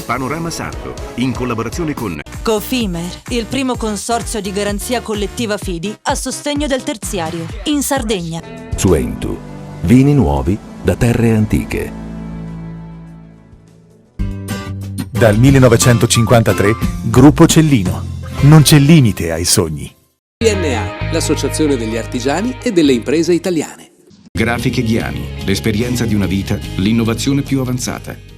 Panorama Sardo, in collaborazione con Cofimer, il primo consorzio di garanzia collettiva fidi a sostegno del terziario, in Sardegna. Suentu, vini nuovi da terre antiche. Dal 1953, Gruppo Cellino. Non c'è limite ai sogni. PNA, l'associazione degli artigiani e delle imprese italiane. Grafiche Ghiani, l'esperienza di una vita, l'innovazione più avanzata.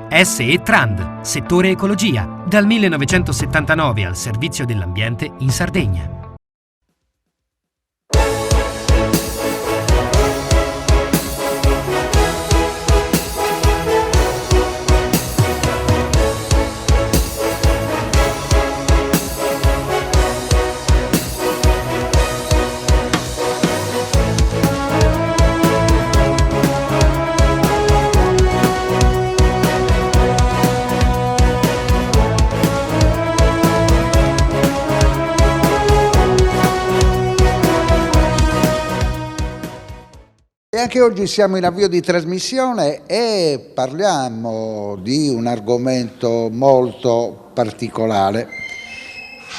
SE Trand, settore ecologia, dal 1979 al servizio dell'ambiente in Sardegna. E anche oggi siamo in avvio di trasmissione e parliamo di un argomento molto particolare.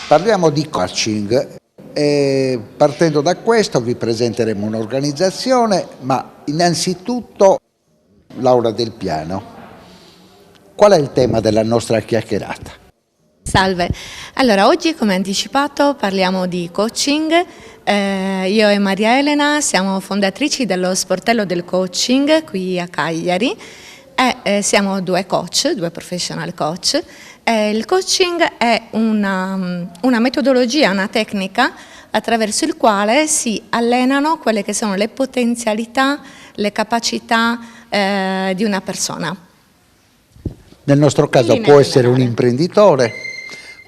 Parliamo di coaching e partendo da questo vi presenteremo un'organizzazione, ma innanzitutto Laura Del Piano. Qual è il tema della nostra chiacchierata? Salve, allora oggi come anticipato parliamo di coaching. Io e Maria Elena siamo fondatrici dello sportello del coaching qui a Cagliari e siamo due coach, due professional coach. Il coaching è una metodologia, una tecnica attraverso il quale si allenano quelle che sono le potenzialità, le capacità di una persona. Nel nostro caso può essere un imprenditore,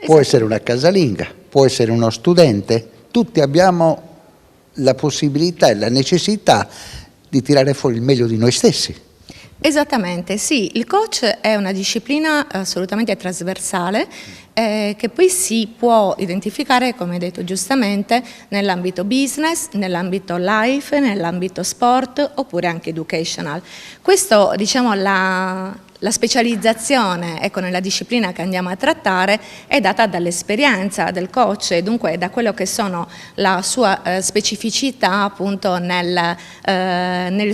può essere una casalinga, può essere uno studente. Tutti abbiamo la possibilità e la necessità di tirare fuori il meglio di noi stessi. Esattamente, sì. Il coach è una disciplina assolutamente trasversale che poi si può identificare, come hai detto giustamente, nell'ambito business, nell'ambito life, nell'ambito sport oppure anche educational. Questo, diciamo, la specializzazione, ecco, nella disciplina che andiamo a trattare è data dall'esperienza del coach e dunque da quello che sono la sua specificità appunto nel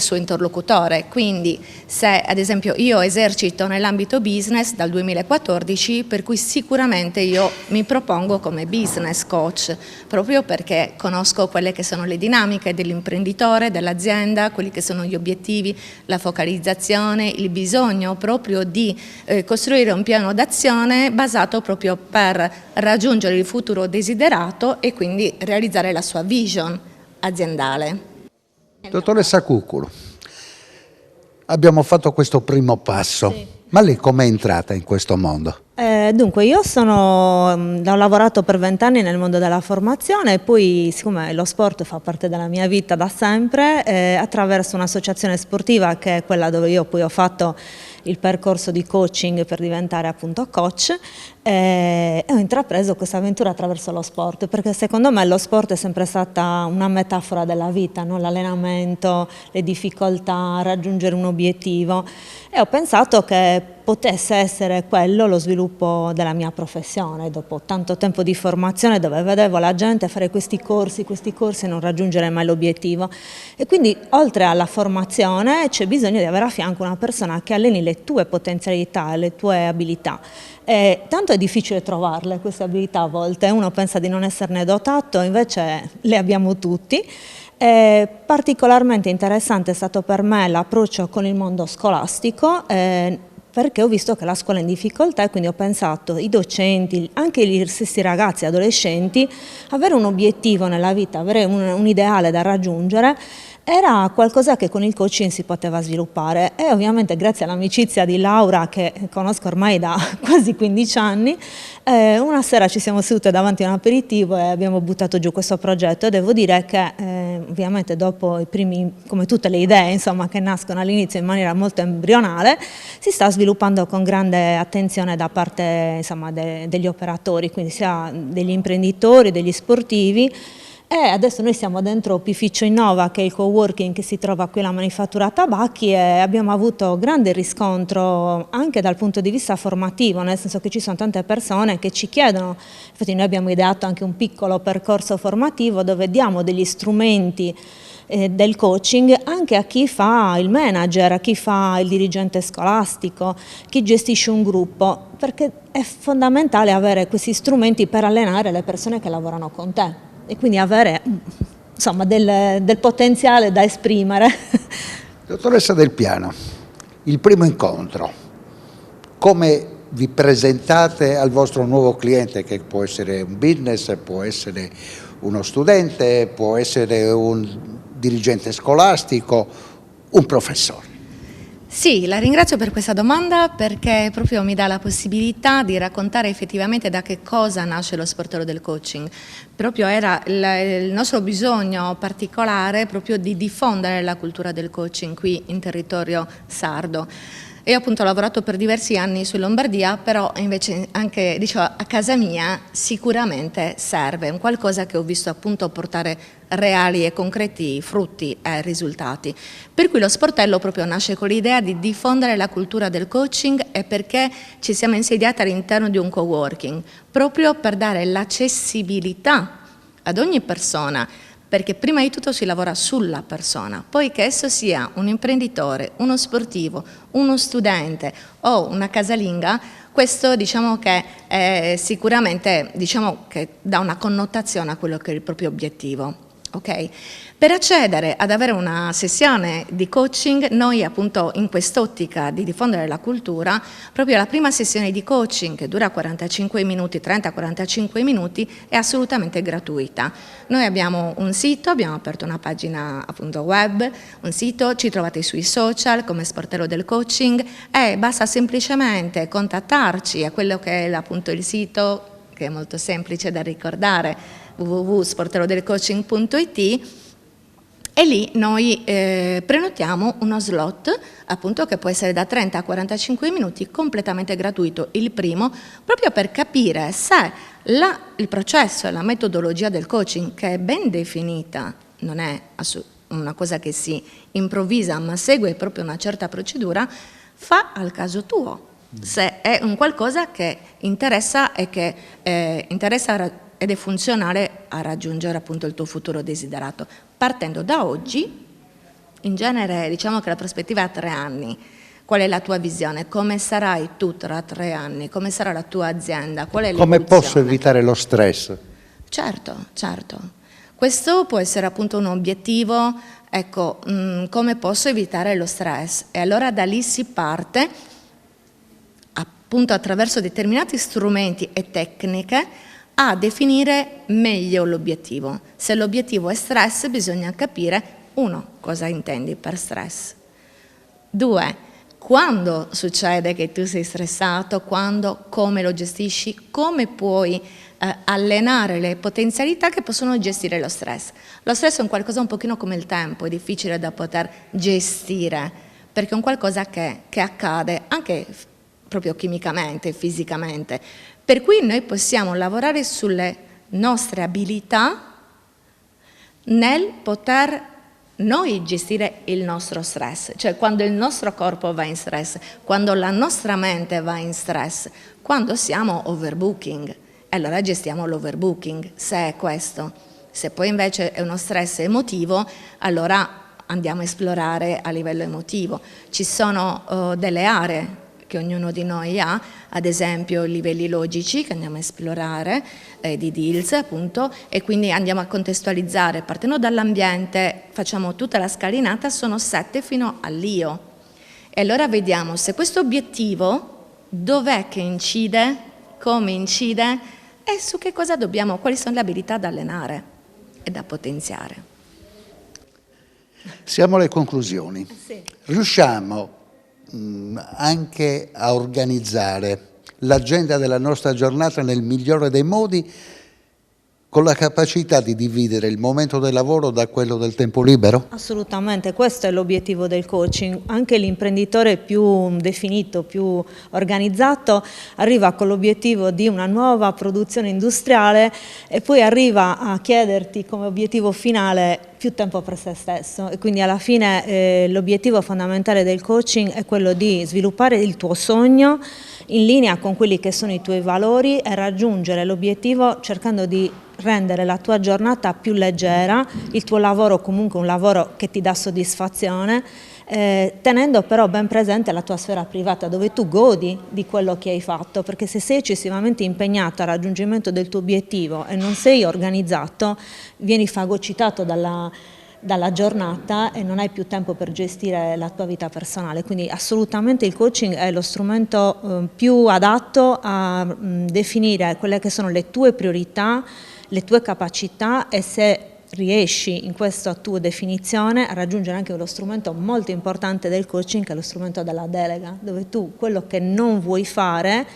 suo interlocutore. Quindi se ad esempio io esercito nell'ambito business dal 2014, per cui sicuramente io mi propongo come business coach, proprio perché conosco quelle che sono le dinamiche dell'imprenditore, dell'azienda, quelli che sono gli obiettivi, la focalizzazione, il bisogno proprio di costruire un piano d'azione basato proprio per raggiungere il futuro desiderato e quindi realizzare la sua vision aziendale. Dottoressa Cuculo, abbiamo fatto questo primo passo, sì. Ma lei com'è entrata in questo mondo? Dunque io ho lavorato per 20 anni nel mondo della formazione e poi siccome lo sport fa parte della mia vita da sempre, attraverso un'associazione sportiva che è quella dove io poi ho fatto il percorso di coaching per diventare appunto coach e ho intrapreso questa avventura attraverso lo sport, perché secondo me lo sport è sempre stata una metafora della vita, no? L'allenamento, le difficoltà, raggiungere un obiettivo, e ho pensato che potesse essere quello lo sviluppo della mia professione dopo tanto tempo di formazione dove vedevo la gente fare questi corsi e non raggiungere mai l'obiettivo, e quindi oltre alla formazione c'è bisogno di avere a fianco una persona che alleni le tue potenzialità e le tue abilità. Tanto è difficile trovarle queste abilità a volte, uno pensa di non esserne dotato, invece le abbiamo tutti. Particolarmente interessante è stato per me l'approccio con il mondo scolastico, perché ho visto che la scuola è in difficoltà e quindi ho pensato i docenti, anche gli stessi ragazzi e adolescenti, avere un obiettivo nella vita, avere un ideale da raggiungere era qualcosa che con il coaching si poteva sviluppare, e ovviamente grazie all'amicizia di Laura, che conosco ormai da quasi 15 anni, una sera ci siamo sedute davanti a un aperitivo e abbiamo buttato giù questo progetto, e devo dire che ovviamente dopo i primi, come tutte le idee insomma, che nascono all'inizio in maniera molto embrionale, si sta sviluppando con grande attenzione da parte insomma, degli operatori, quindi sia degli imprenditori, degli sportivi, E adesso noi siamo dentro Pificcio Innova, che è il coworking che si trova qui alla Manifattura Tabacchi, e abbiamo avuto grande riscontro anche dal punto di vista formativo, nel senso che ci sono tante persone che ci chiedono, infatti noi abbiamo ideato anche un piccolo percorso formativo dove diamo degli strumenti del coaching anche a chi fa il manager, a chi fa il dirigente scolastico, chi gestisce un gruppo, perché è fondamentale avere questi strumenti per allenare le persone che lavorano con te e quindi avere insomma del potenziale da esprimere. Dottoressa Del Piano, il primo incontro, come vi presentate al vostro nuovo cliente, che può essere un business, può essere uno studente, può essere un dirigente scolastico, un professore? Sì, la ringrazio per questa domanda perché proprio mi dà la possibilità di raccontare effettivamente da che cosa nasce lo sportello del coaching. Proprio era il nostro bisogno particolare proprio di diffondere la cultura del coaching qui in territorio sardo. Io appunto ho lavorato per diversi anni su Lombardia, però invece anche a casa mia sicuramente serve, un qualcosa che ho visto appunto portare reali e concreti frutti e risultati. Per cui lo sportello proprio nasce con l'idea di diffondere la cultura del coaching e perché ci siamo insediati all'interno di un coworking, proprio per dare l'accessibilità ad ogni persona, perché prima di tutto si lavora sulla persona, poi che esso sia un imprenditore, uno sportivo, uno studente o una casalinga, questo diciamo che sicuramente che dà una connotazione a quello che è il proprio obiettivo. Okay? Per accedere ad avere una sessione di coaching, noi appunto in quest'ottica di diffondere la cultura, proprio la prima sessione di coaching che dura 45 minuti, 30-45 minuti, è assolutamente gratuita. Noi abbiamo un sito, abbiamo aperto una pagina appunto web, un sito, ci trovate sui social come Sportello del Coaching e basta semplicemente contattarci a quello che è appunto il sito, che è molto semplice da ricordare, www.sportellodelcoaching.it, e lì noi prenotiamo uno slot appunto che può essere da 30 a 45 minuti completamente gratuito, il primo, proprio per capire se il processo e la metodologia del coaching, che è ben definita, non è una cosa che si improvvisa ma segue proprio una certa procedura, fa al caso tuo, se è un qualcosa che interessa e che interessa ed è funzionale a raggiungere appunto il tuo futuro desiderato. Partendo da oggi, in genere diciamo che la prospettiva è a 3 anni. Qual è la tua visione? Come sarai tu tra 3 anni? Come sarà la tua azienda? Qual è Come posso evitare lo stress? Certo. Questo può essere appunto un obiettivo, ecco, come posso evitare lo stress? E allora da lì si parte appunto attraverso determinati strumenti e tecniche a definire meglio l'obiettivo. Se l'obiettivo è stress, bisogna capire, 1, cosa intendi per stress. 2, quando succede che tu sei stressato, quando, come lo gestisci, come puoi allenare le potenzialità che possono gestire lo stress. Lo stress è un qualcosa un pochino come il tempo, è difficile da poter gestire, perché è un qualcosa che accade anche proprio chimicamente, fisicamente. Per cui noi possiamo lavorare sulle nostre abilità nel poter noi gestire il nostro stress, cioè quando il nostro corpo va in stress, quando la nostra mente va in stress, quando siamo overbooking, allora gestiamo l'overbooking, se è questo. Se poi invece è uno stress emotivo, allora andiamo a esplorare a livello emotivo. Ci sono delle aree che ognuno di noi ha, ad esempio i livelli logici che andiamo a esplorare, di Diels appunto, e quindi andiamo a contestualizzare, partendo dall'ambiente, facciamo tutta la scalinata, sono 7 fino all'io. E allora vediamo se questo obiettivo, dov'è che incide, come incide, e su che cosa dobbiamo, quali sono le abilità da allenare e da potenziare. Siamo alle conclusioni. Sì. Riusciamo anche a organizzare l'agenda della nostra giornata nel migliore dei modi, con la capacità di dividere il momento del lavoro da quello del tempo libero? Assolutamente, questo è l'obiettivo del coaching. Anche l'imprenditore più definito, più organizzato, arriva con l'obiettivo di una nuova produzione industriale e poi arriva a chiederti come obiettivo finale più tempo per se stesso, e quindi alla fine l'obiettivo fondamentale del coaching è quello di sviluppare il tuo sogno in linea con quelli che sono i tuoi valori e raggiungere l'obiettivo cercando di rendere la tua giornata più leggera, il tuo lavoro comunque un lavoro che ti dà soddisfazione, tenendo però ben presente la tua sfera privata dove tu godi di quello che hai fatto, perché se sei eccessivamente impegnato al raggiungimento del tuo obiettivo e non sei organizzato, vieni fagocitato dalla giornata e non hai più tempo per gestire la tua vita personale. Quindi assolutamente il coaching è lo strumento più adatto a definire quelle che sono le tue priorità, le tue capacità, e se riesci in questa tua definizione a raggiungere anche lo strumento molto importante del coaching, che è lo strumento della delega, dove tu quello che non vuoi fare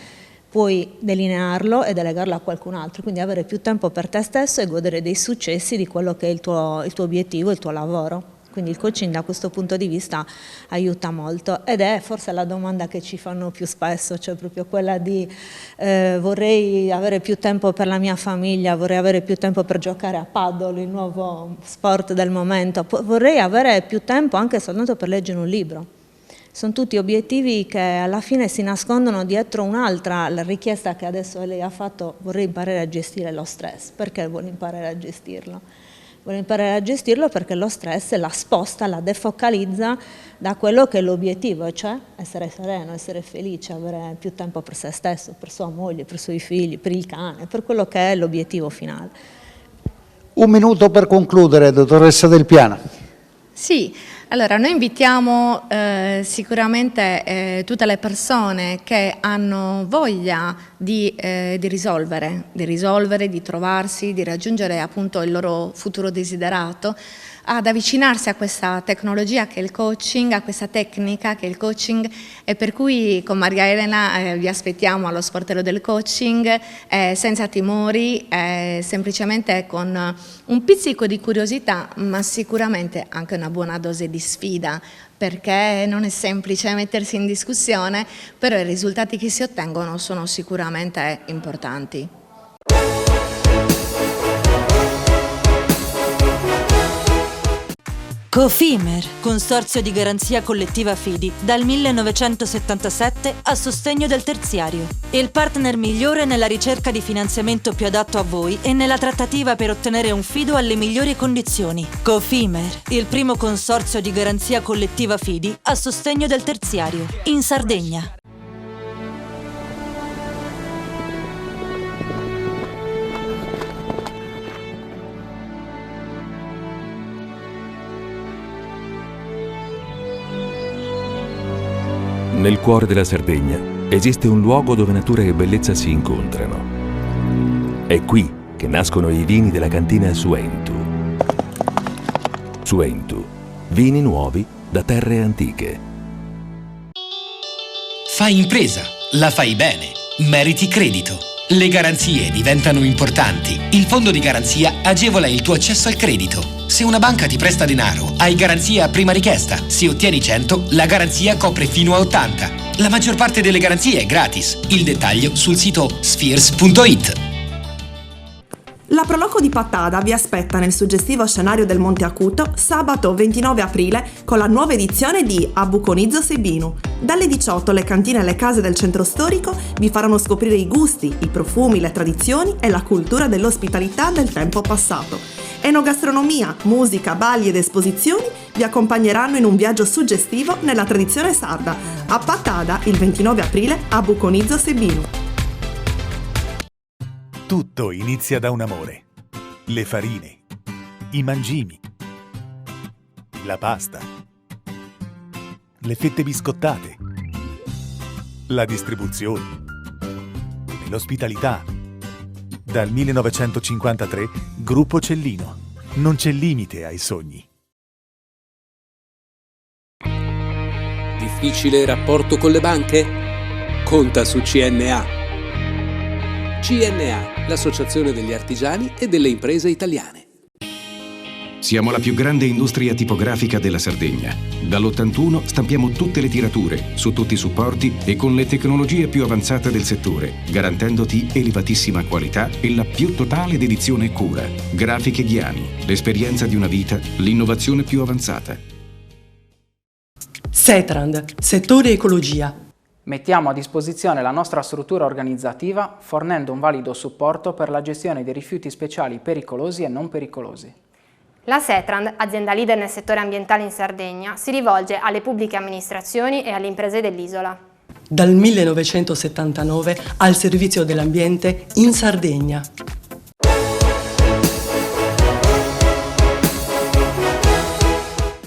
puoi delinearlo e delegarlo a qualcun altro, quindi avere più tempo per te stesso e godere dei successi di quello che è il tuo obiettivo, il tuo lavoro. Quindi il coaching da questo punto di vista aiuta molto, ed è forse la domanda che ci fanno più spesso, cioè proprio quella di vorrei avere più tempo per la mia famiglia, vorrei avere più tempo per giocare a paddle, il nuovo sport del momento, vorrei avere più tempo anche soltanto per leggere un libro. Sono tutti obiettivi che alla fine si nascondono dietro un'altra, la richiesta che adesso lei ha fatto: vorrei imparare a gestire lo stress. Perché vuole imparare a gestirlo? Vuole imparare a gestirlo perché lo stress la sposta, la defocalizza da quello che è l'obiettivo, cioè essere sereno, essere felice, avere più tempo per se stesso, per sua moglie, per i suoi figli, per il cane, per quello che è l'obiettivo finale. Un minuto per concludere, dottoressa Del Piano. Sì, allora noi invitiamo sicuramente tutte le persone che hanno voglia di risolvere, di trovarsi, di raggiungere appunto il loro futuro desiderato, ad avvicinarsi a questa tecnologia che è il coaching, a questa tecnica che è il coaching, e per cui con Maria Elena vi aspettiamo allo sportello del coaching senza timori, semplicemente con un pizzico di curiosità, ma sicuramente anche una buona dose di sfida, perché non è semplice mettersi in discussione, però i risultati che si ottengono sono sicuramente importanti. Cofimer, consorzio di garanzia collettiva Fidi, dal 1977 a sostegno del terziario. Il partner migliore nella ricerca di finanziamento più adatto a voi e nella trattativa per ottenere un fido alle migliori condizioni. Cofimer, il primo consorzio di garanzia collettiva Fidi a sostegno del terziario, in Sardegna. Nel cuore della Sardegna esiste un luogo dove natura e bellezza si incontrano. È qui che nascono i vini della cantina Suentu. Suentu, vini nuovi da terre antiche. Fai impresa, la fai bene, meriti credito. Le garanzie diventano importanti. Il fondo di garanzia agevola il tuo accesso al credito. Se una banca ti presta denaro, hai garanzia a prima richiesta. Se ottieni 100, la garanzia copre fino a 80. La maggior parte delle garanzie è gratis. Il dettaglio sul sito spheres.it. La Proloco di Pattada vi aspetta nel suggestivo scenario del Monte Acuto sabato 29 aprile con la nuova edizione di Abuconizzo Sebinu. Dalle 18 le cantine e le case del centro storico vi faranno scoprire i gusti, i profumi, le tradizioni e la cultura dell'ospitalità del tempo passato. Enogastronomia, musica, balli ed esposizioni vi accompagneranno in un viaggio suggestivo nella tradizione sarda. A Pattada il 29 aprile Abuconizzo Sebinu. Tutto inizia da un amore. Le farine, i mangimi, la pasta, le fette biscottate, la distribuzione e l'ospitalità. Dal 1953, Gruppo Cellino. Non c'è limite ai sogni. Difficile rapporto con le banche? Conta su CNA. CNA, l'Associazione degli artigiani e delle imprese italiane. Siamo la più grande industria tipografica della Sardegna. Dall'81 stampiamo tutte le tirature, su tutti i supporti e con le tecnologie più avanzate del settore, garantendoti elevatissima qualità e la più totale dedizione e cura. Grafiche Ghiani, l'esperienza di una vita, l'innovazione più avanzata. Setrand, settore ecologia. Mettiamo a disposizione la nostra struttura organizzativa fornendo un valido supporto per la gestione dei rifiuti speciali pericolosi e non pericolosi. La Setrand, azienda leader nel settore ambientale in Sardegna, si rivolge alle pubbliche amministrazioni e alle imprese dell'isola. Dal 1979 al servizio dell'ambiente in Sardegna.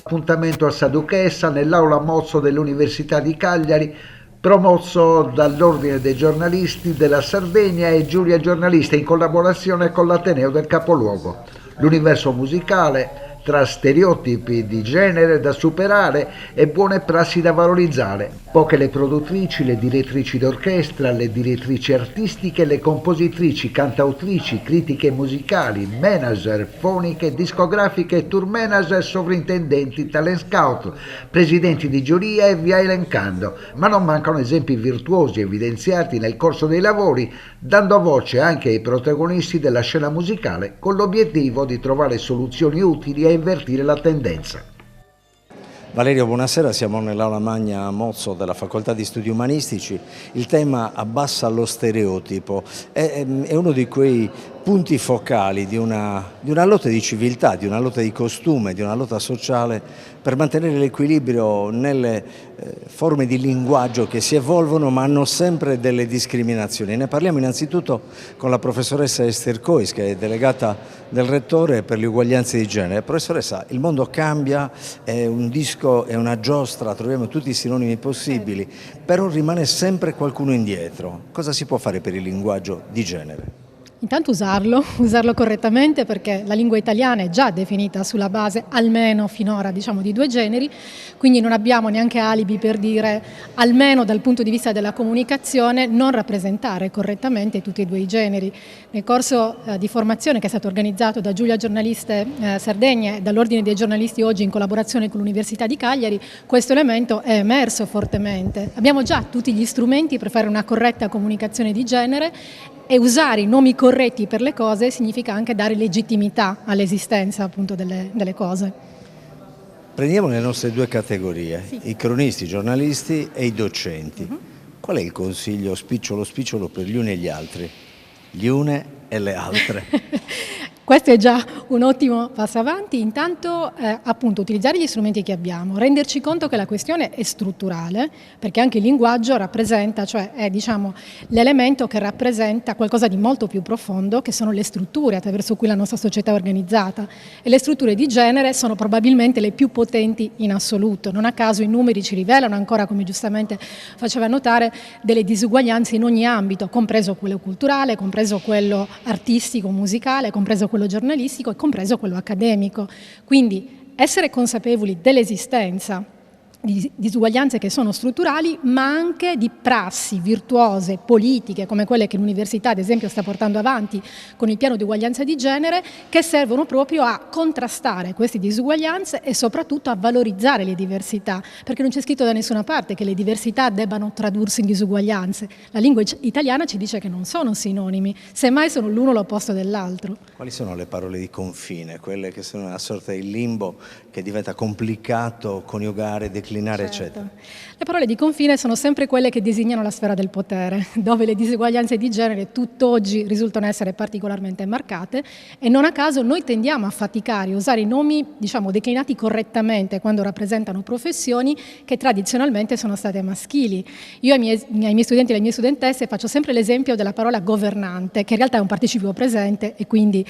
Appuntamento a Saduchessa nell'aula Mozzo dell'Università di Cagliari, promosso dall'Ordine dei giornalisti della Sardegna e Giulia Giornalista in collaborazione con l'Ateneo del capoluogo. L'universo musicale tra stereotipi di genere da superare e buone prassi da valorizzare. Poche le produttrici, le direttrici d'orchestra, le direttrici artistiche, le compositrici, cantautrici, critiche musicali, manager, foniche, discografiche, tour manager, sovrintendenti, talent scout, presidenti di giuria e via elencando. Ma non mancano esempi virtuosi evidenziati nel corso dei lavori, dando voce anche ai protagonisti della scena musicale con l'obiettivo di trovare soluzioni utili a invertire la tendenza. Valerio, buonasera, siamo nell'aula magna Mozzo della Facoltà di Studi Umanistici. Il tema abbassa lo stereotipo, è uno di quei punti focali di una lotta di civiltà, di una lotta di costume, di una lotta sociale per mantenere l'equilibrio nelle forme di linguaggio che si evolvono ma hanno sempre delle discriminazioni. Ne parliamo innanzitutto con la professoressa Esther Kois, che è delegata del Rettore per le uguaglianze di genere. Professoressa, il mondo cambia, è un disco, è una giostra, troviamo tutti i sinonimi possibili, però rimane sempre qualcuno indietro. Cosa si può fare per il linguaggio di genere? Intanto usarlo correttamente, perché la lingua italiana è già definita sulla base, almeno finora, diciamo, di 2 generi, quindi non abbiamo neanche alibi per dire, almeno dal punto di vista della comunicazione, non rappresentare correttamente tutti e 2 i generi. Nel corso di formazione che è stato organizzato da Giulia Giornaliste Sardegna e dall'Ordine dei giornalisti oggi in collaborazione con l'Università di Cagliari, questo elemento è emerso fortemente. Abbiamo già tutti gli strumenti per fare una corretta comunicazione di genere, e usare i nomi corretti per le cose significa anche dare legittimità all'esistenza appunto delle cose. Prendiamo le nostre 2 categorie, sì. I cronisti, i giornalisti e i docenti. Qual è il consiglio spicciolo per gli uni e gli altri? Gli une e le altre. Questo è già un ottimo passo avanti. Intanto appunto utilizzare gli strumenti che abbiamo, renderci conto che la questione è strutturale, perché anche il linguaggio rappresenta, cioè è, diciamo, l'elemento che rappresenta qualcosa di molto più profondo, che sono le strutture attraverso cui la nostra società è organizzata, e le strutture di genere sono probabilmente le più potenti in assoluto. Non a caso i numeri ci rivelano ancora, come giustamente faceva notare, delle disuguaglianze in ogni ambito, compreso quello culturale, compreso quello artistico, musicale, compreso quello giornalistico e compreso quello accademico. Quindi essere consapevoli dell'esistenza di disuguaglianze che sono strutturali, ma anche di prassi virtuose, politiche, come quelle che l'università ad esempio sta portando avanti con il piano di uguaglianza di genere, che servono proprio a contrastare queste disuguaglianze e soprattutto a valorizzare le diversità, perché non c'è scritto da nessuna parte che le diversità debbano tradursi in disuguaglianze. La lingua italiana ci dice che non sono sinonimi, semmai sono l'uno l'opposto dell'altro. Quali sono le parole di confine, quelle che sono una sorta di limbo che diventa complicato coniugare, declinare, eccetera? Le parole di confine sono sempre quelle che designano la sfera del potere, dove le disuguaglianze di genere tutt'oggi risultano essere particolarmente marcate, e non a caso noi tendiamo a faticare, a usare i nomi, diciamo, declinati correttamente quando rappresentano professioni che tradizionalmente sono state maschili. Io ai miei studenti e alle mie studentesse faccio sempre l'esempio della parola governante, che in realtà è un participio presente, e quindi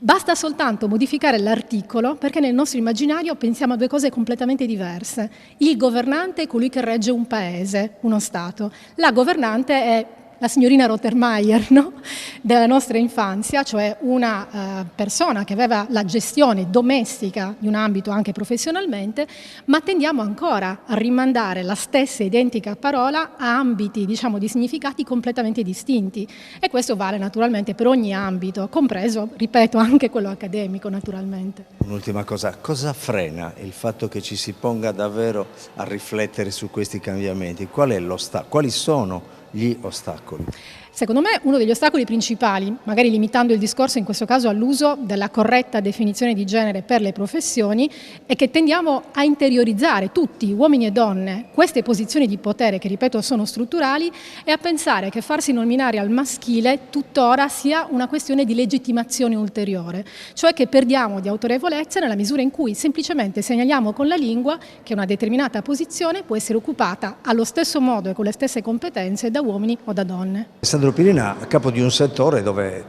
basta soltanto modificare l'articolo, perché nel nostro immaginario pensiamo a 2 cose completamente diverse. Il governante è colui che regge un paese, uno Stato. La governante è la signorina Rottermeier, no? Della nostra infanzia, cioè una persona che aveva la gestione domestica di un ambito anche professionalmente, ma tendiamo ancora a rimandare la stessa identica parola a ambiti, diciamo, di significati completamente distinti, e questo vale naturalmente per ogni ambito, compreso, ripeto, anche quello accademico naturalmente. Un'ultima cosa frena il fatto che ci si ponga davvero a riflettere su questi cambiamenti? Quali sono gli ostacoli? Secondo me uno degli ostacoli principali, magari limitando il discorso in questo caso all'uso della corretta definizione di genere per le professioni, è che tendiamo a interiorizzare tutti, uomini e donne, queste posizioni di potere che, ripeto, sono strutturali, e a pensare che farsi nominare al maschile tuttora sia una questione di legittimazione ulteriore, cioè che perdiamo di autorevolezza nella misura in cui semplicemente segnaliamo con la lingua che una determinata posizione può essere occupata allo stesso modo e con le stesse competenze da uomini o da donne. Alessandro Pirina, a capo di un settore dove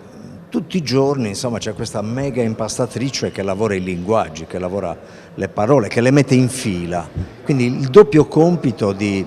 tutti i giorni, insomma, c'è questa mega impastatrice che lavora i linguaggi, che lavora le parole, che le mette in fila. Quindi il doppio compito di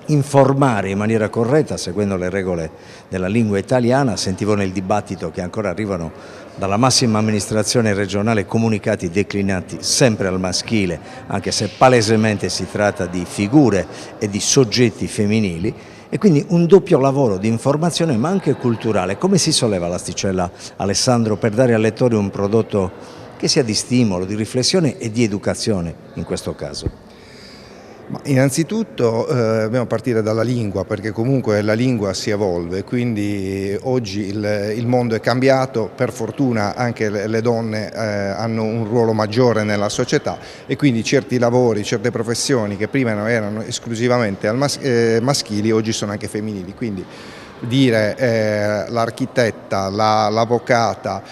informare in maniera corretta, seguendo le regole della lingua italiana. Sentivo nel dibattito che ancora arrivano dalla massima amministrazione regionale comunicati declinati sempre al maschile, anche se palesemente si tratta di figure e di soggetti femminili. E quindi un doppio lavoro di informazione ma anche culturale. Come si solleva l'asticella, Alessandro, per dare al lettore un prodotto che sia di stimolo, di riflessione e di educazione in questo caso? Ma innanzitutto dobbiamo partire dalla lingua, perché comunque la lingua si evolve, quindi oggi il mondo è cambiato, per fortuna anche le donne hanno un ruolo maggiore nella società, e quindi certi lavori, certe professioni che prima erano esclusivamente maschili oggi sono anche femminili. Quindi dire l'architetta, l'avvocata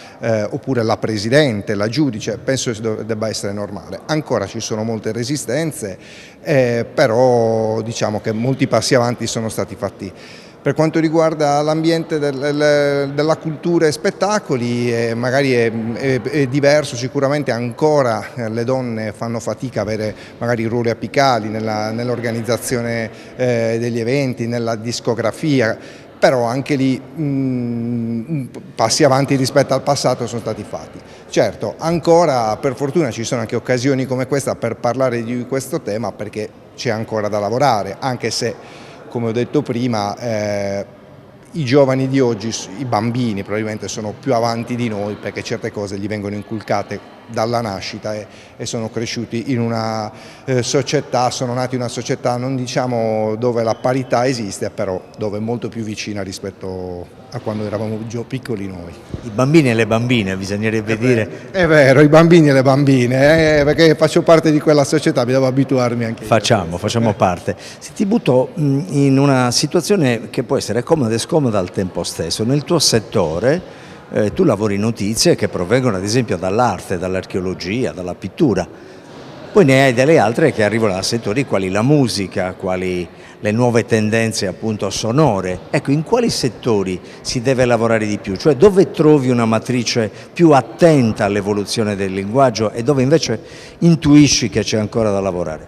oppure la presidente, la giudice, penso debba essere normale. Ancora ci sono molte resistenze, però diciamo che molti passi avanti sono stati fatti. Per quanto riguarda l'ambiente della cultura e spettacoli, magari è diverso, sicuramente ancora le donne fanno fatica a avere magari ruoli apicali nell'organizzazione degli eventi, nella discografia, però anche lì passi avanti rispetto al passato sono stati fatti. Certo, ancora per fortuna ci sono anche occasioni come questa per parlare di questo tema, perché c'è ancora da lavorare, anche se, come ho detto prima, i giovani di oggi, i bambini probabilmente sono più avanti di noi, perché certe cose gli vengono inculcate dalla nascita e sono cresciuti in una società, sono nati in una società non diciamo dove la parità esiste, però dove è molto più vicina rispetto a quando eravamo piccoli noi. I bambini e le bambine bisognerebbe dire. È vero, i bambini e le bambine, perché faccio parte di quella società, mi devo abituarmi anche io. Facciamo parte. Ti butto in una situazione che può essere comoda e scomoda al tempo stesso. Nel tuo settore tu lavori notizie che provengono ad esempio dall'arte, dall'archeologia, dalla pittura. Poi ne hai delle altre che arrivano da settori quali la musica, quali le nuove tendenze appunto sonore. Ecco, in quali settori si deve lavorare di più? Cioè dove trovi una matrice più attenta all'evoluzione del linguaggio e dove invece intuisci che c'è ancora da lavorare?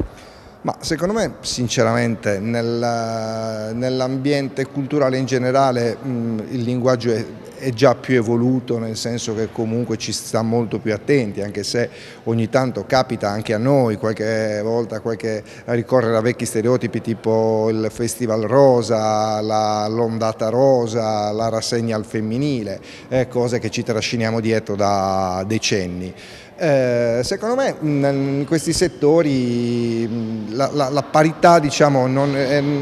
Ma secondo me, sinceramente, nell'ambiente culturale in generale il linguaggio è già più evoluto, nel senso che comunque ci sta molto più attenti, anche se ogni tanto capita anche a noi qualche volta a ricorrere a vecchi stereotipi tipo il Festival Rosa, l'ondata rosa, la rassegna al femminile, cose che ci trasciniamo dietro da decenni. Secondo me in questi settori la parità, diciamo,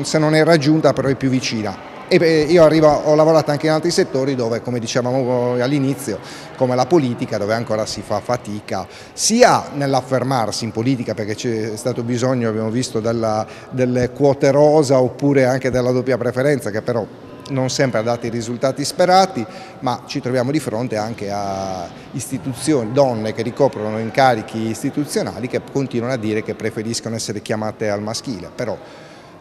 se non è raggiunta, però è più vicina. E io ho lavorato anche in altri settori dove, come dicevamo all'inizio, come la politica, dove ancora si fa fatica sia nell'affermarsi in politica, perché c'è stato bisogno, abbiamo visto, delle quote rosa oppure anche della doppia preferenza, che però non sempre ha dato i risultati sperati, ma ci troviamo di fronte anche a istituzioni, donne che ricoprono incarichi istituzionali che continuano a dire che preferiscono essere chiamate al maschile, però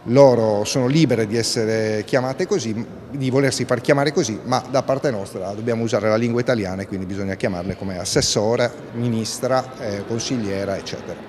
loro sono libere di essere chiamate così, di volersi far chiamare così, ma da parte nostra dobbiamo usare la lingua italiana e quindi bisogna chiamarle come assessore, ministra, consigliera, eccetera.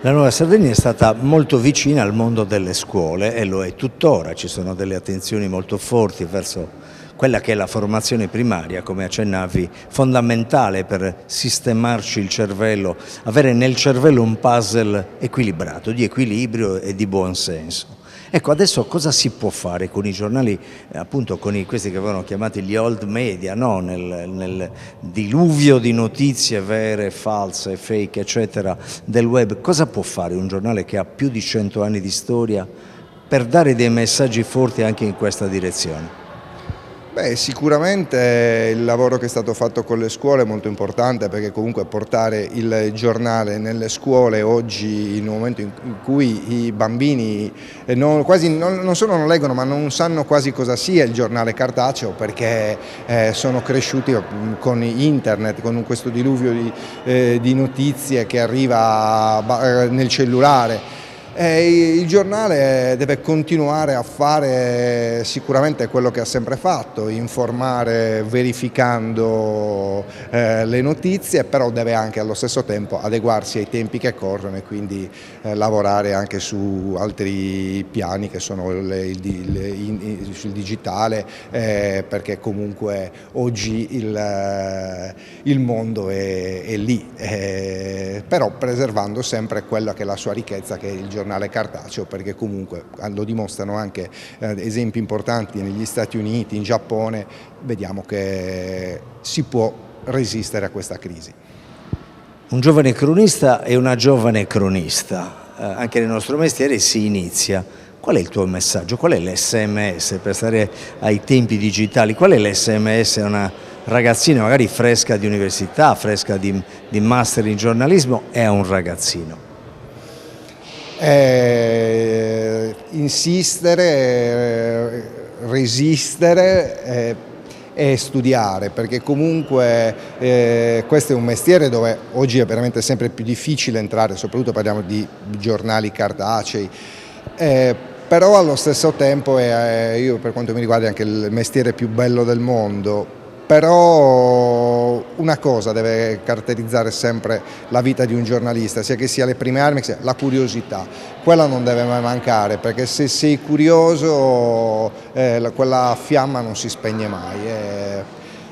La Nuova Sardegna è stata molto vicina al mondo delle scuole e lo è tuttora, ci sono delle attenzioni molto forti verso quella che è la formazione primaria, come accennavi, fondamentale per sistemarci il cervello, avere nel cervello un puzzle equilibrato, di equilibrio e di buon senso. Ecco, adesso cosa si può fare con i giornali, appunto con questi che vengono chiamati gli old media, no? nel diluvio di notizie vere, false, fake, eccetera, del web? Cosa può fare un giornale che ha più di 100 anni di storia per dare dei messaggi forti anche in questa direzione? Beh, sicuramente il lavoro che è stato fatto con le scuole è molto importante, perché comunque portare il giornale nelle scuole oggi, in un momento in cui i bambini non solo non leggono, ma non sanno quasi cosa sia il giornale cartaceo, perché sono cresciuti con internet, con questo diluvio di notizie che arriva nel cellulare. Il giornale deve continuare a fare sicuramente quello che ha sempre fatto, informare verificando le notizie, però deve anche allo stesso tempo adeguarsi ai tempi che corrono e quindi lavorare anche su altri piani che sono sul digitale, perché comunque oggi il mondo è lì, però preservando sempre quella che è la sua ricchezza, che è il giornale cartaceo, perché comunque lo dimostrano anche esempi importanti negli Stati Uniti, in Giappone. Vediamo che si può resistere a questa crisi. Un giovane cronista e una giovane cronista, anche nel nostro mestiere si inizia. Qual è il tuo messaggio? Qual è l'SMS per stare ai tempi digitali? Qual è l'SMS a una ragazzina magari fresca di università, fresca di master in giornalismo, e a un ragazzino? Insistere, resistere e studiare, perché comunque questo è un mestiere dove oggi è veramente sempre più difficile entrare, soprattutto parliamo di giornali cartacei, però allo stesso tempo io, per quanto mi riguarda, è anche il mestiere più bello del mondo. Però una cosa deve caratterizzare sempre la vita di un giornalista, sia che sia le prime armi, sia la curiosità. Quella non deve mai mancare, perché se sei curioso quella fiamma non si spegne mai.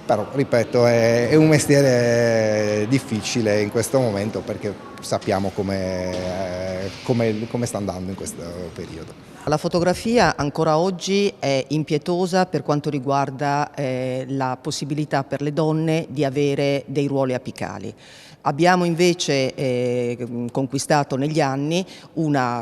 Però, ripeto, è un mestiere difficile in questo momento, perché sappiamo come sta andando in questo periodo. La fotografia ancora oggi è impietosa per quanto riguarda la possibilità per le donne di avere dei ruoli apicali. Abbiamo invece conquistato negli anni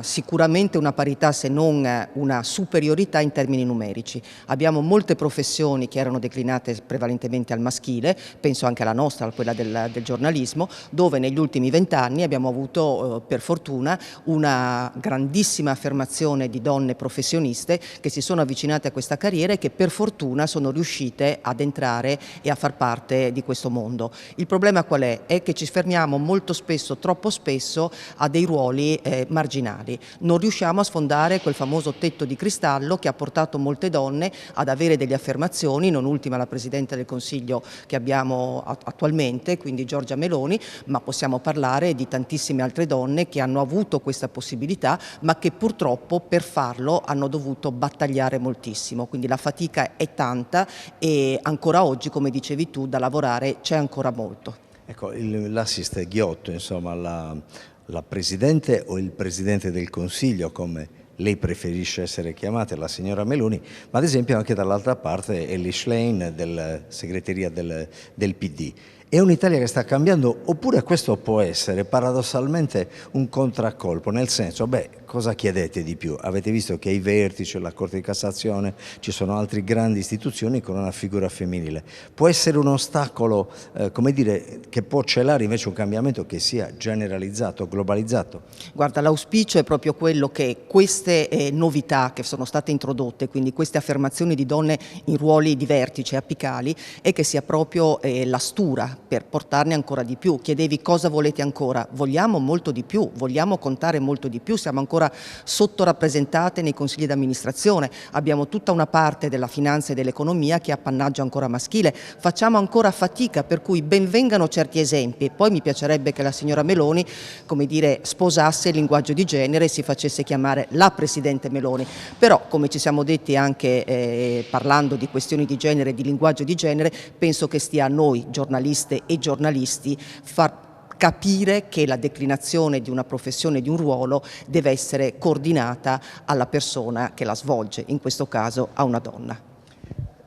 sicuramente una parità, se non una superiorità in termini numerici. Abbiamo molte professioni che erano declinate prevalentemente al maschile, penso anche alla nostra, a quella del giornalismo, dove negli ultimi 20 anni abbiamo avuto per fortuna una grandissima affermazione di donne professioniste che si sono avvicinate a questa carriera e che per fortuna sono riuscite ad entrare e a far parte di questo mondo. Il problema qual è? È che ci fermiamo molto spesso, troppo spesso, a dei ruoli marginali. Non riusciamo a sfondare quel famoso tetto di cristallo che ha portato molte donne ad avere delle affermazioni, non ultima la Presidente del Consiglio che abbiamo attualmente, quindi Giorgia Meloni, ma possiamo parlare di tantissime altre donne che hanno avuto questa possibilità, ma che purtroppo per farlo hanno dovuto battagliare moltissimo. Quindi la fatica è tanta e ancora oggi, come dicevi tu, da lavorare c'è ancora molto. Ecco, l'assist Ghiotto, insomma, la Presidente o il Presidente del Consiglio, come lei preferisce essere chiamata, la signora Meloni, ma ad esempio anche dall'altra parte Elly Schlein della segreteria del PD. È un'Italia che sta cambiando, oppure questo può essere paradossalmente un contraccolpo, nel senso, cosa chiedete di più? Avete visto che ai vertici della Corte di Cassazione ci sono altre grandi istituzioni con una figura femminile. Può essere un ostacolo, come dire, che può celare invece un cambiamento che sia generalizzato, globalizzato? Guarda, l'auspicio è proprio quello che queste novità che sono state introdotte, quindi queste affermazioni di donne in ruoli di vertice apicali, e che sia proprio la stura per portarne ancora di più. Chiedevi cosa volete ancora? Vogliamo molto di più, vogliamo contare molto di più, siamo ancora sottorappresentate nei consigli d'amministrazione, abbiamo tutta una parte della finanza e dell'economia che è appannaggio ancora maschile, facciamo ancora fatica, per cui benvengano certi esempi. Poi mi piacerebbe che la signora Meloni, come dire, sposasse il linguaggio di genere e si facesse chiamare la Presidente Meloni, però come ci siamo detti anche parlando di questioni di genere e di linguaggio di genere, penso che stia a noi, giornaliste e giornalisti, far capire che la declinazione di una professione, di un ruolo, deve essere coordinata alla persona che la svolge, in questo caso a una donna.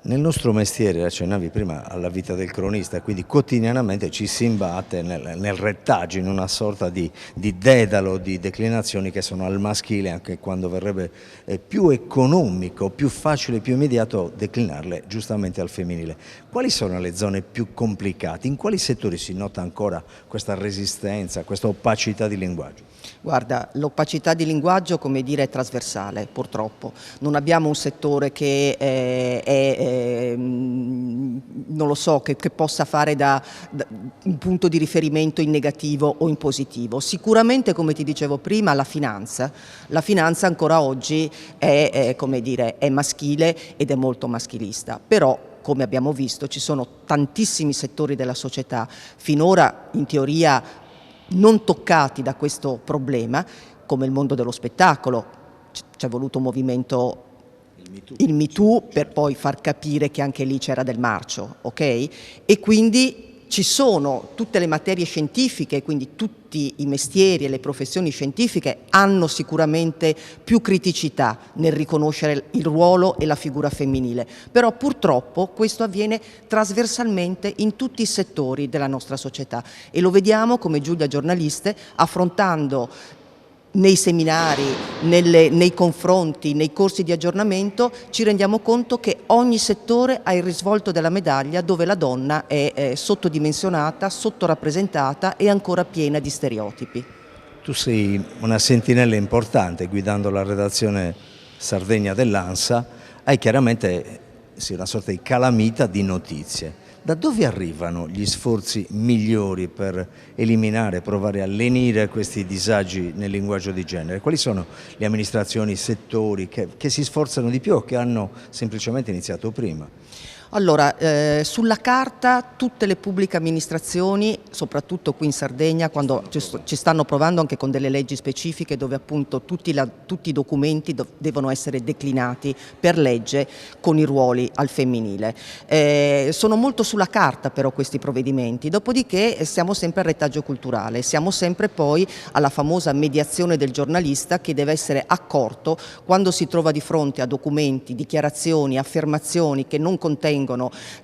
Nel nostro mestiere, accennavi prima alla vita del cronista, quindi quotidianamente ci si imbatte nel rettaggio, in una sorta di dedalo di declinazioni che sono al maschile, anche quando verrebbe più economico, più facile, più immediato declinarle giustamente al femminile. Quali sono le zone più complicate? In quali settori si nota ancora questa resistenza, questa opacità di linguaggio? Guarda, l'opacità di linguaggio, come dire, è trasversale, purtroppo. Non abbiamo un settore che non lo so, che possa fare da un punto di riferimento in negativo o in positivo. Sicuramente, come ti dicevo prima, la finanza ancora oggi è, come dire, è maschile ed è molto maschilista, però come abbiamo visto ci sono tantissimi settori della società finora in teoria non toccati da questo problema, come il mondo dello spettacolo. C'è voluto un movimento, il Me Too, per poi far capire che anche lì c'era del marcio, ok? E quindi ci sono tutte le materie scientifiche, quindi tutti i mestieri e le professioni scientifiche hanno sicuramente più criticità nel riconoscere il ruolo e la figura femminile, però purtroppo questo avviene trasversalmente in tutti i settori della nostra società e lo vediamo come Giulia giornaliste affrontando nei seminari, nei confronti, nei corsi di aggiornamento, ci rendiamo conto che ogni settore ha il risvolto della medaglia dove la donna è sottodimensionata, sottorappresentata e ancora piena di stereotipi. Tu sei una sentinella importante guidando la redazione Sardegna dell'ANSA, hai chiaramente una sorta di calamita di notizie. Da dove arrivano gli sforzi migliori per eliminare, provare a lenire questi disagi nel linguaggio di genere? Quali sono le amministrazioni, i settori che si sforzano di più o che hanno semplicemente iniziato prima? Allora, sulla carta tutte le pubbliche amministrazioni, soprattutto qui in Sardegna, quando ci stanno provando anche con delle leggi specifiche dove appunto tutti i documenti devono essere declinati per legge con i ruoli al femminile. Sono molto sulla carta però questi provvedimenti, dopodiché siamo sempre al retaggio culturale, siamo sempre poi alla famosa mediazione del giornalista che deve essere accorto quando si trova di fronte a documenti, dichiarazioni, affermazioni che non contengono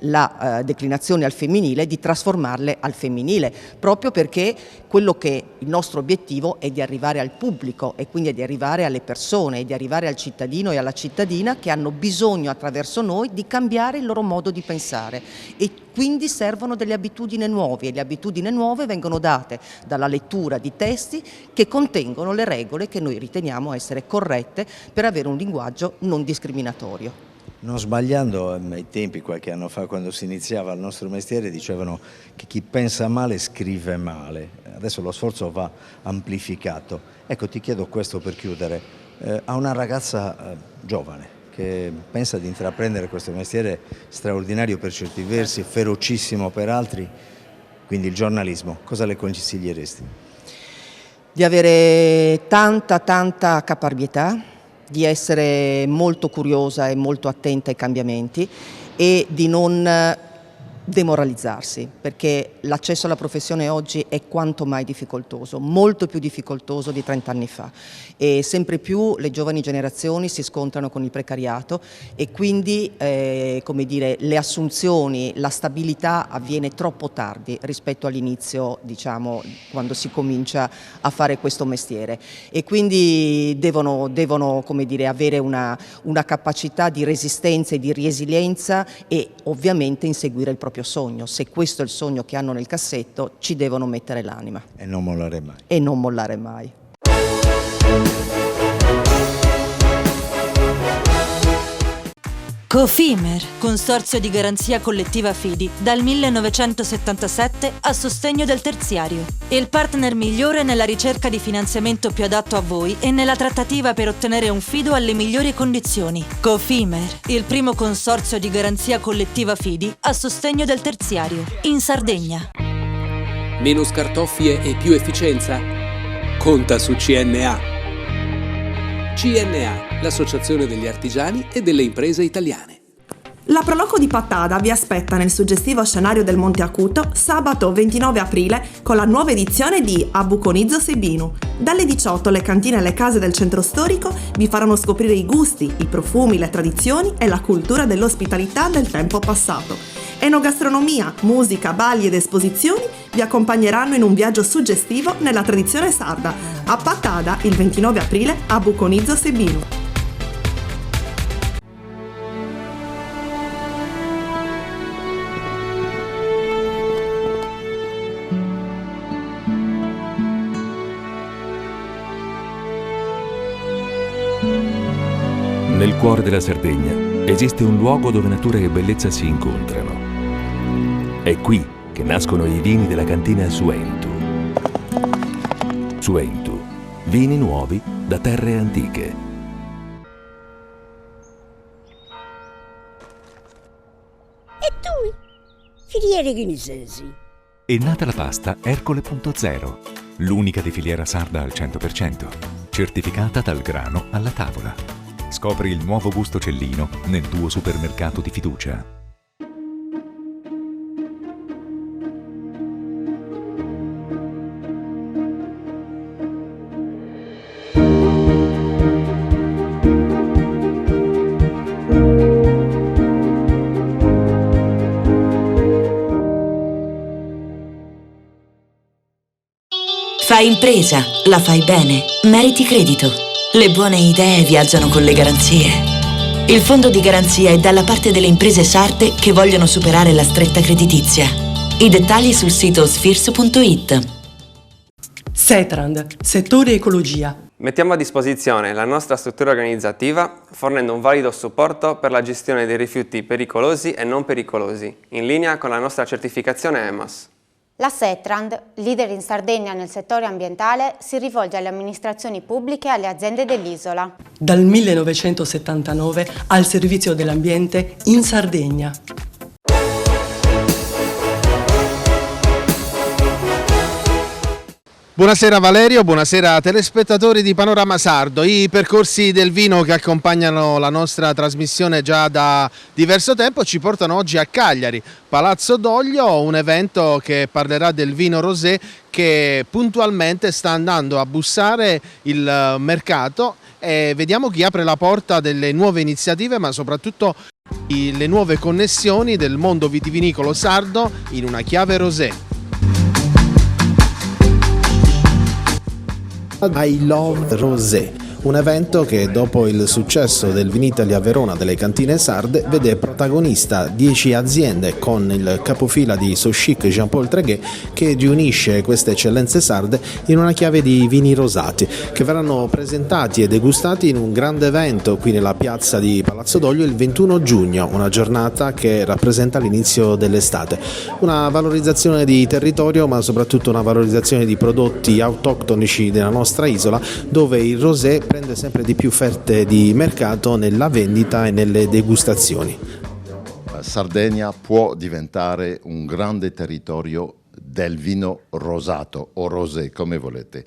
la declinazione al femminile, di trasformarle al femminile, proprio perché quello che il nostro obiettivo è di arrivare al pubblico e quindi di arrivare alle persone, di arrivare al cittadino e alla cittadina che hanno bisogno attraverso noi di cambiare il loro modo di pensare e quindi servono delle abitudini nuove e le abitudini nuove vengono date dalla lettura di testi che contengono le regole che noi riteniamo essere corrette per avere un linguaggio non discriminatorio. Non sbagliando, ai tempi, qualche anno fa, quando si iniziava il nostro mestiere, dicevano che chi pensa male scrive male. Adesso lo sforzo va amplificato. Ecco, ti chiedo questo per chiudere. A una ragazza giovane che pensa di intraprendere questo mestiere straordinario per certi versi, ferocissimo per altri, quindi il giornalismo, cosa le consiglieresti? Di avere tanta caparbietà, di essere molto curiosa e molto attenta ai cambiamenti e di non demoralizzarsi, perché l'accesso alla professione oggi è quanto mai difficoltoso, molto più difficoltoso di 30 anni fa e sempre più le giovani generazioni si scontrano con il precariato e quindi come dire, le assunzioni, la stabilità avviene troppo tardi rispetto all'inizio, diciamo, quando si comincia a fare questo mestiere e quindi devono come dire, avere una capacità di resistenza e di resilienza e ovviamente inseguire il proprio sogno. Se questo è il sogno che hanno nel cassetto, ci devono mettere l'anima. E non mollare mai. E non mollare mai. Cofimer, consorzio di garanzia collettiva Fidi, dal 1977 a sostegno del terziario. Il partner migliore nella ricerca di finanziamento più adatto a voi e nella trattativa per ottenere un fido alle migliori condizioni. Cofimer, il primo consorzio di garanzia collettiva Fidi a sostegno del terziario, in Sardegna. Meno scartoffie e più efficienza? Conta su CNA. CNA, l'associazione degli artigiani e delle imprese italiane. La Proloco di Pattada vi aspetta nel suggestivo scenario del Monte Acuto sabato 29 aprile con la nuova edizione di Abuconizzo Sebinu. Dalle 18 le cantine e le case del centro storico vi faranno scoprire i gusti, i profumi, le tradizioni e la cultura dell'ospitalità del tempo passato. Enogastronomia, musica, balli ed esposizioni vi accompagneranno in un viaggio suggestivo nella tradizione sarda. A Pattada, il 29 aprile, a Buconizzo Sebinu. Nel cuore della Sardegna esiste un luogo dove natura e bellezza si incontrano. È qui che nascono i vini della cantina Suentu. Suentu, vini nuovi da terre antiche. E tu? Filiere Ghinisesi. È nata la pasta Ercole.0, l'unica di filiera sarda al 100%, certificata dal grano alla tavola. Scopri il nuovo gusto Cellino nel tuo supermercato di fiducia. Fai impresa, la fai bene, meriti credito. Le buone idee viaggiano con le garanzie. Il fondo di garanzia è dalla parte delle imprese sarde che vogliono superare la stretta creditizia. I dettagli sul sito sfirso.it. Setrand, settore ecologia. Mettiamo a disposizione la nostra struttura organizzativa fornendo un valido supporto per la gestione dei rifiuti pericolosi e non pericolosi, in linea con la nostra certificazione EMAS. La Setrand, leader in Sardegna nel settore ambientale, si rivolge alle amministrazioni pubbliche e alle aziende dell'isola. Dal 1979 al servizio dell'ambiente in Sardegna. Buonasera Valerio, buonasera telespettatori di Panorama Sardo. I percorsi del vino che accompagnano la nostra trasmissione già da diverso tempo ci portano oggi a Cagliari, Palazzo Doglio, un evento che parlerà del vino rosé che puntualmente sta andando a bussare il mercato e vediamo chi apre la porta delle nuove iniziative, ma soprattutto le nuove connessioni del mondo vitivinicolo sardo in una chiave rosé. I Love Rosé, un evento che dopo il successo del Vinitaly a Verona delle cantine sarde vede protagonista 10 aziende con il capofila di Sochic Jean-Paul Treguet che riunisce queste eccellenze sarde in una chiave di vini rosati che verranno presentati e degustati in un grande evento qui nella piazza di Palazzo Doglio il 21 giugno, una giornata che rappresenta l'inizio dell'estate. Una valorizzazione di territorio ma soprattutto una valorizzazione di prodotti autoctonici della nostra isola dove il rosé prende sempre di più fette di mercato nella vendita e nelle degustazioni. La Sardegna può diventare un grande territorio del vino rosato o rosé, come volete.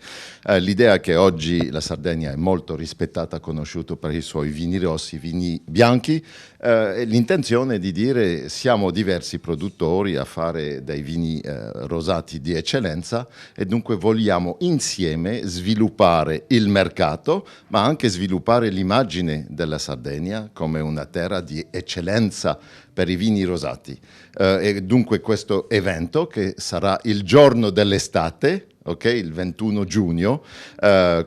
L'idea è che oggi la Sardegna è molto rispettata, conosciuta per i suoi vini rossi, vini bianchi. L'intenzione è di dire siamo diversi produttori a fare dei vini rosati di eccellenza e dunque vogliamo insieme sviluppare il mercato, ma anche sviluppare l'immagine della Sardegna come una terra di eccellenza per i vini rosati. E dunque questo evento, che sarà il giorno dell'estate, okay, il 21 giugno,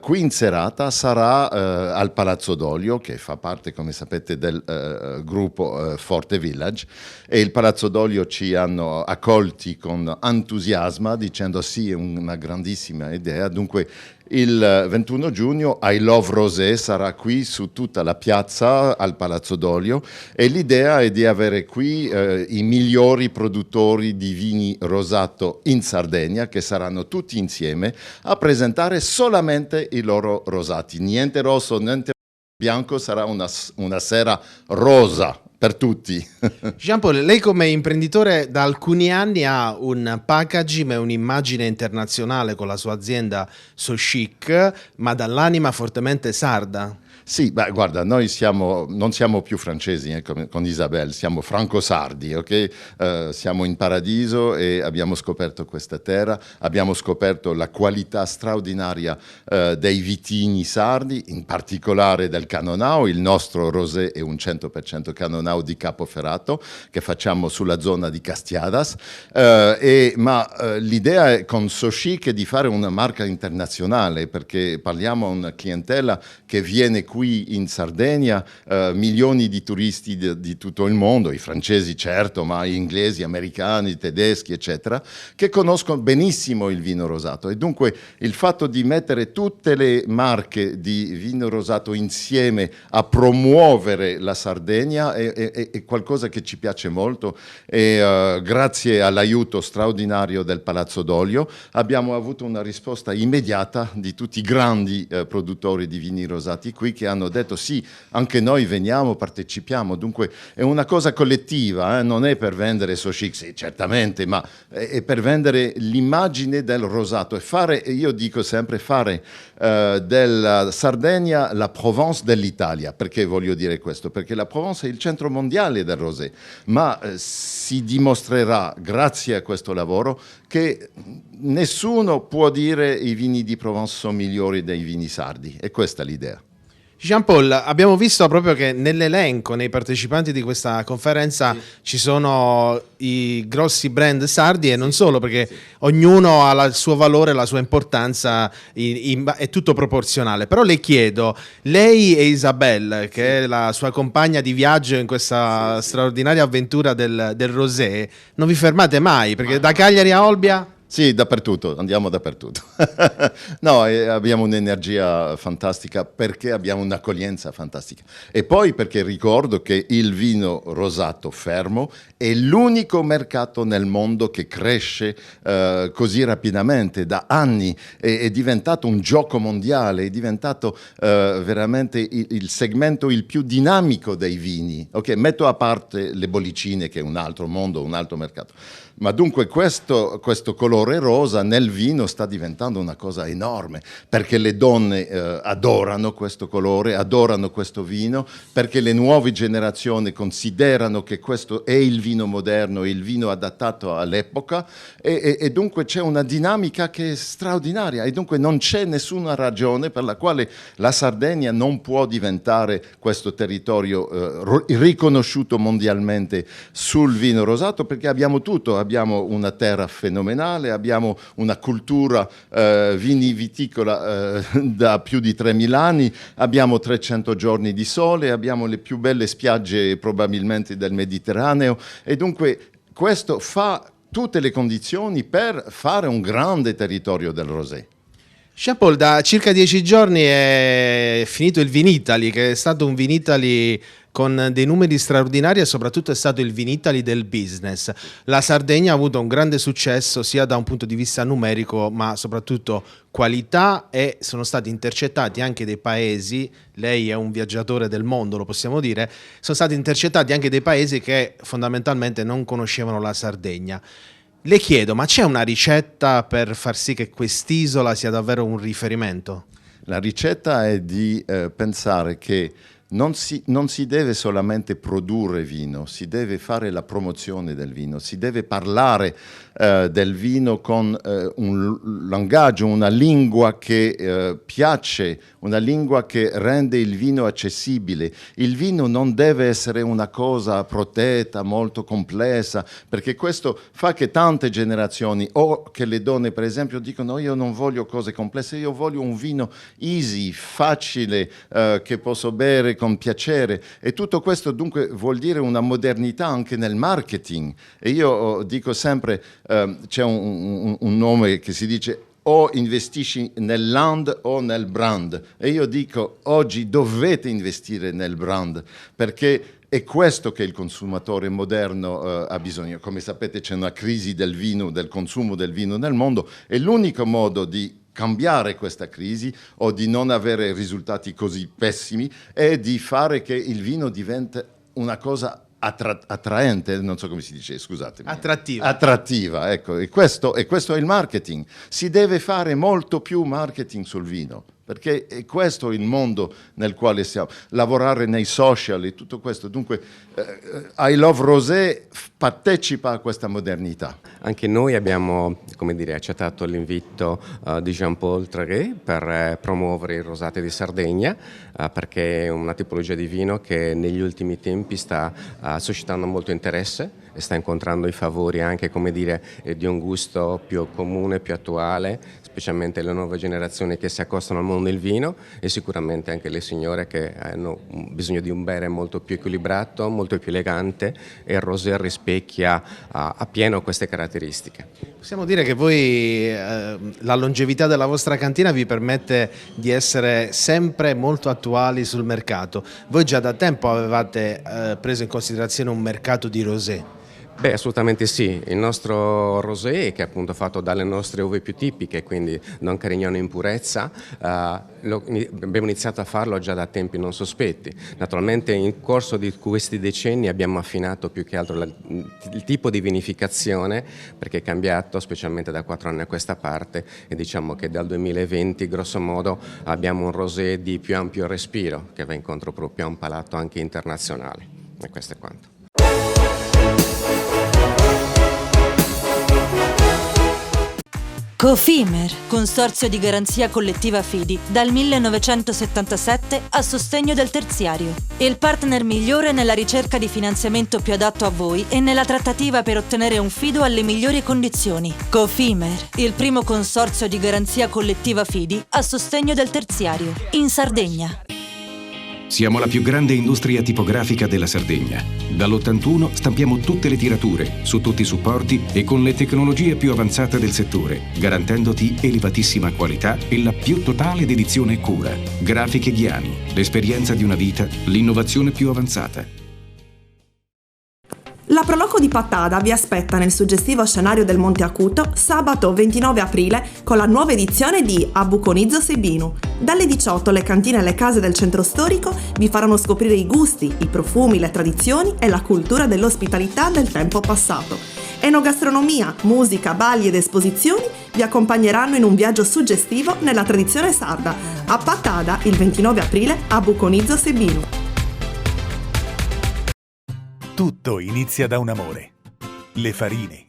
qui in serata sarà al Palazzo Doglio, che fa parte, come sapete, del gruppo Forte Village, e il Palazzo Doglio ci hanno accolti con entusiasmo, dicendo sì, è una grandissima idea, dunque Il 21 giugno I Love Rosé sarà qui su tutta la piazza al Palazzo d'Olio e l'idea è di avere qui i migliori produttori di vini rosato in Sardegna, che saranno tutti insieme a presentare solamente i loro rosati. Niente rosso, niente bianco, sarà una sera rosa per tutti. Jean-Paul, lei come imprenditore da alcuni anni ha un packaging e un'immagine internazionale con la sua azienda So Chic, ma dall'anima fortemente sarda. Sì, beh, guarda, noi non siamo più francesi con Isabelle, siamo franco-sardi, ok? Siamo in paradiso e abbiamo scoperto questa terra, abbiamo scoperto la qualità straordinaria dei vitigni sardi, in particolare del Canonau. Il nostro rosé è un 100% Canonau di Capoferrato che facciamo sulla zona di Castiadas, ma l'idea con So Chic è di fare una marca internazionale, perché parliamo a una clientela che viene qui in Sardegna, milioni di turisti di tutto il mondo, i francesi certo, ma gli inglesi, americani, tedeschi, eccetera, che conoscono benissimo il vino rosato. E dunque il fatto di mettere tutte le marche di vino rosato insieme a promuovere la Sardegna è qualcosa che ci piace molto e grazie all'aiuto straordinario del Palazzo d'Olio abbiamo avuto una risposta immediata di tutti i grandi produttori di vini rosati qui, che hanno detto sì, anche noi veniamo, partecipiamo. Dunque è una cosa collettiva, non è per vendere So Chic, sì, certamente, ma è per vendere l'immagine del rosato e fare, io dico sempre, fare della Sardegna la Provence dell'Italia. Perché voglio dire questo? Perché la Provence è il centro mondiale del rosé, ma si dimostrerà grazie a questo lavoro che nessuno può dire i vini di Provence sono migliori dei vini sardi, e questa è l'idea. Jean-Paul, abbiamo visto proprio che nell'elenco, nei partecipanti di questa conferenza, ci sono i grossi brand sardi e non solo, perché ognuno ha il suo valore, la sua importanza, è tutto proporzionale. Però le chiedo, lei e Isabelle, che è la sua compagna di viaggio in questa straordinaria avventura del rosé, non vi fermate mai, perché da Cagliari a Olbia... Sì, dappertutto, andiamo dappertutto. No, abbiamo un'energia fantastica perché abbiamo un'accoglienza fantastica. E poi perché ricordo che il vino rosato fermo è l'unico mercato nel mondo che cresce così rapidamente da anni. È diventato un gioco mondiale, è diventato veramente il segmento il più dinamico dei vini. Ok, metto a parte le bollicine, che è un altro mondo, un altro mercato. Ma dunque questo colore rosa nel vino sta diventando una cosa enorme, perché le donne adorano questo colore, adorano questo vino, perché le nuove generazioni considerano che questo è il vino moderno, il vino adattato all'epoca, e dunque c'è una dinamica che è straordinaria, e dunque non c'è nessuna ragione per la quale la Sardegna non può diventare questo territorio riconosciuto mondialmente sul vino rosato, perché abbiamo tutto. Abbiamo una terra fenomenale, abbiamo una cultura viticola da più di 3.000 anni, abbiamo 300 giorni di sole, abbiamo le più belle spiagge probabilmente del Mediterraneo, e dunque questo fa tutte le condizioni per fare un grande territorio del rosé. Jean-Paul, da circa 10 giorni è finito il Vinitaly, che è stato un Vinitaly con dei numeri straordinari e soprattutto è stato il Vinitaly del business. La Sardegna ha avuto un grande successo sia da un punto di vista numerico ma soprattutto qualità, e sono stati intercettati anche dei paesi, lei è un viaggiatore del mondo, lo possiamo dire, sono stati intercettati anche dei paesi che fondamentalmente non conoscevano la Sardegna. Le chiedo, ma c'è una ricetta per far sì che quest'isola sia davvero un riferimento? La ricetta è di pensare che non si deve solamente produrre vino, si deve fare la promozione del vino, si deve parlare del vino con un linguaggio, una lingua che piace, una lingua che rende il vino accessibile. Il vino non deve essere una cosa protetta, molto complessa, perché questo fa che tante generazioni, o che le donne per esempio dicono io non voglio cose complesse, io voglio un vino easy, facile, che posso bere con piacere, e tutto questo dunque vuol dire una modernità anche nel marketing. E io dico sempre, c'è un nome che si dice o investisci nel land o nel brand. E io dico, oggi dovete investire nel brand, perché è questo che il consumatore moderno ha bisogno. Come sapete c'è una crisi del vino, del consumo del vino nel mondo, e l'unico modo di cambiare questa crisi o di non avere risultati così pessimi è di fare che il vino diventi una cosa attraente, non so come si dice, scusatemi. Attrattiva, ecco, e questo è il marketing. Si deve fare molto più marketing sul vino, perché è questo il mondo nel quale siamo. Lavorare nei social e tutto questo. Dunque, I Love Rosé partecipa a questa modernità. Anche noi abbiamo, accettato l'invito di Jean-Paul Traguet per promuovere il Rosate di Sardegna, perché è una tipologia di vino che negli ultimi tempi sta suscitando molto interesse e sta incontrando i favori anche, di un gusto più comune, più attuale, specialmente le nuove generazioni che si accostano al mondo del vino, e sicuramente anche le signore che hanno bisogno di un bere molto più equilibrato, molto più elegante, e il rosé rispecchia appieno queste caratteristiche. Possiamo dire che voi, la longevità della vostra cantina vi permette di essere sempre molto attuali sul mercato. Voi già da tempo avevate preso in considerazione un mercato di rosé? Beh, assolutamente sì. Il nostro rosé, che è appunto fatto dalle nostre uve più tipiche, quindi Don Carignano in purezza, abbiamo iniziato a farlo già da tempi non sospetti. Naturalmente in corso di questi decenni abbiamo affinato più che altro il tipo di vinificazione, perché è cambiato specialmente da 4 anni a questa parte, e diciamo che dal 2020 grosso modo abbiamo un rosé di più ampio respiro, che va incontro proprio a un palato anche internazionale. E questo è quanto. Cofimer, consorzio di garanzia collettiva Fidi, dal 1977 a sostegno del terziario. Il partner migliore nella ricerca di finanziamento più adatto a voi e nella trattativa per ottenere un fido alle migliori condizioni. Cofimer, il primo consorzio di garanzia collettiva Fidi a sostegno del terziario, in Sardegna. Siamo la più grande industria tipografica della Sardegna. Dall'81 stampiamo tutte le tirature, su tutti i supporti e con le tecnologie più avanzate del settore, garantendoti elevatissima qualità e la più totale dedizione e cura. Grafiche Ghiani, l'esperienza di una vita, l'innovazione più avanzata. La Proloco di Pattada vi aspetta nel suggestivo scenario del Monte Acuto sabato 29 aprile con la nuova edizione di Abuconizzo Sebinu. Dalle 18 le cantine e le case del centro storico vi faranno scoprire i gusti, i profumi, le tradizioni e la cultura dell'ospitalità del tempo passato. Enogastronomia, musica, balli ed esposizioni vi accompagneranno in un viaggio suggestivo nella tradizione sarda. A Pattada il 29 aprile Abuconizzo Sebinu. Tutto inizia da un amore. Le farine,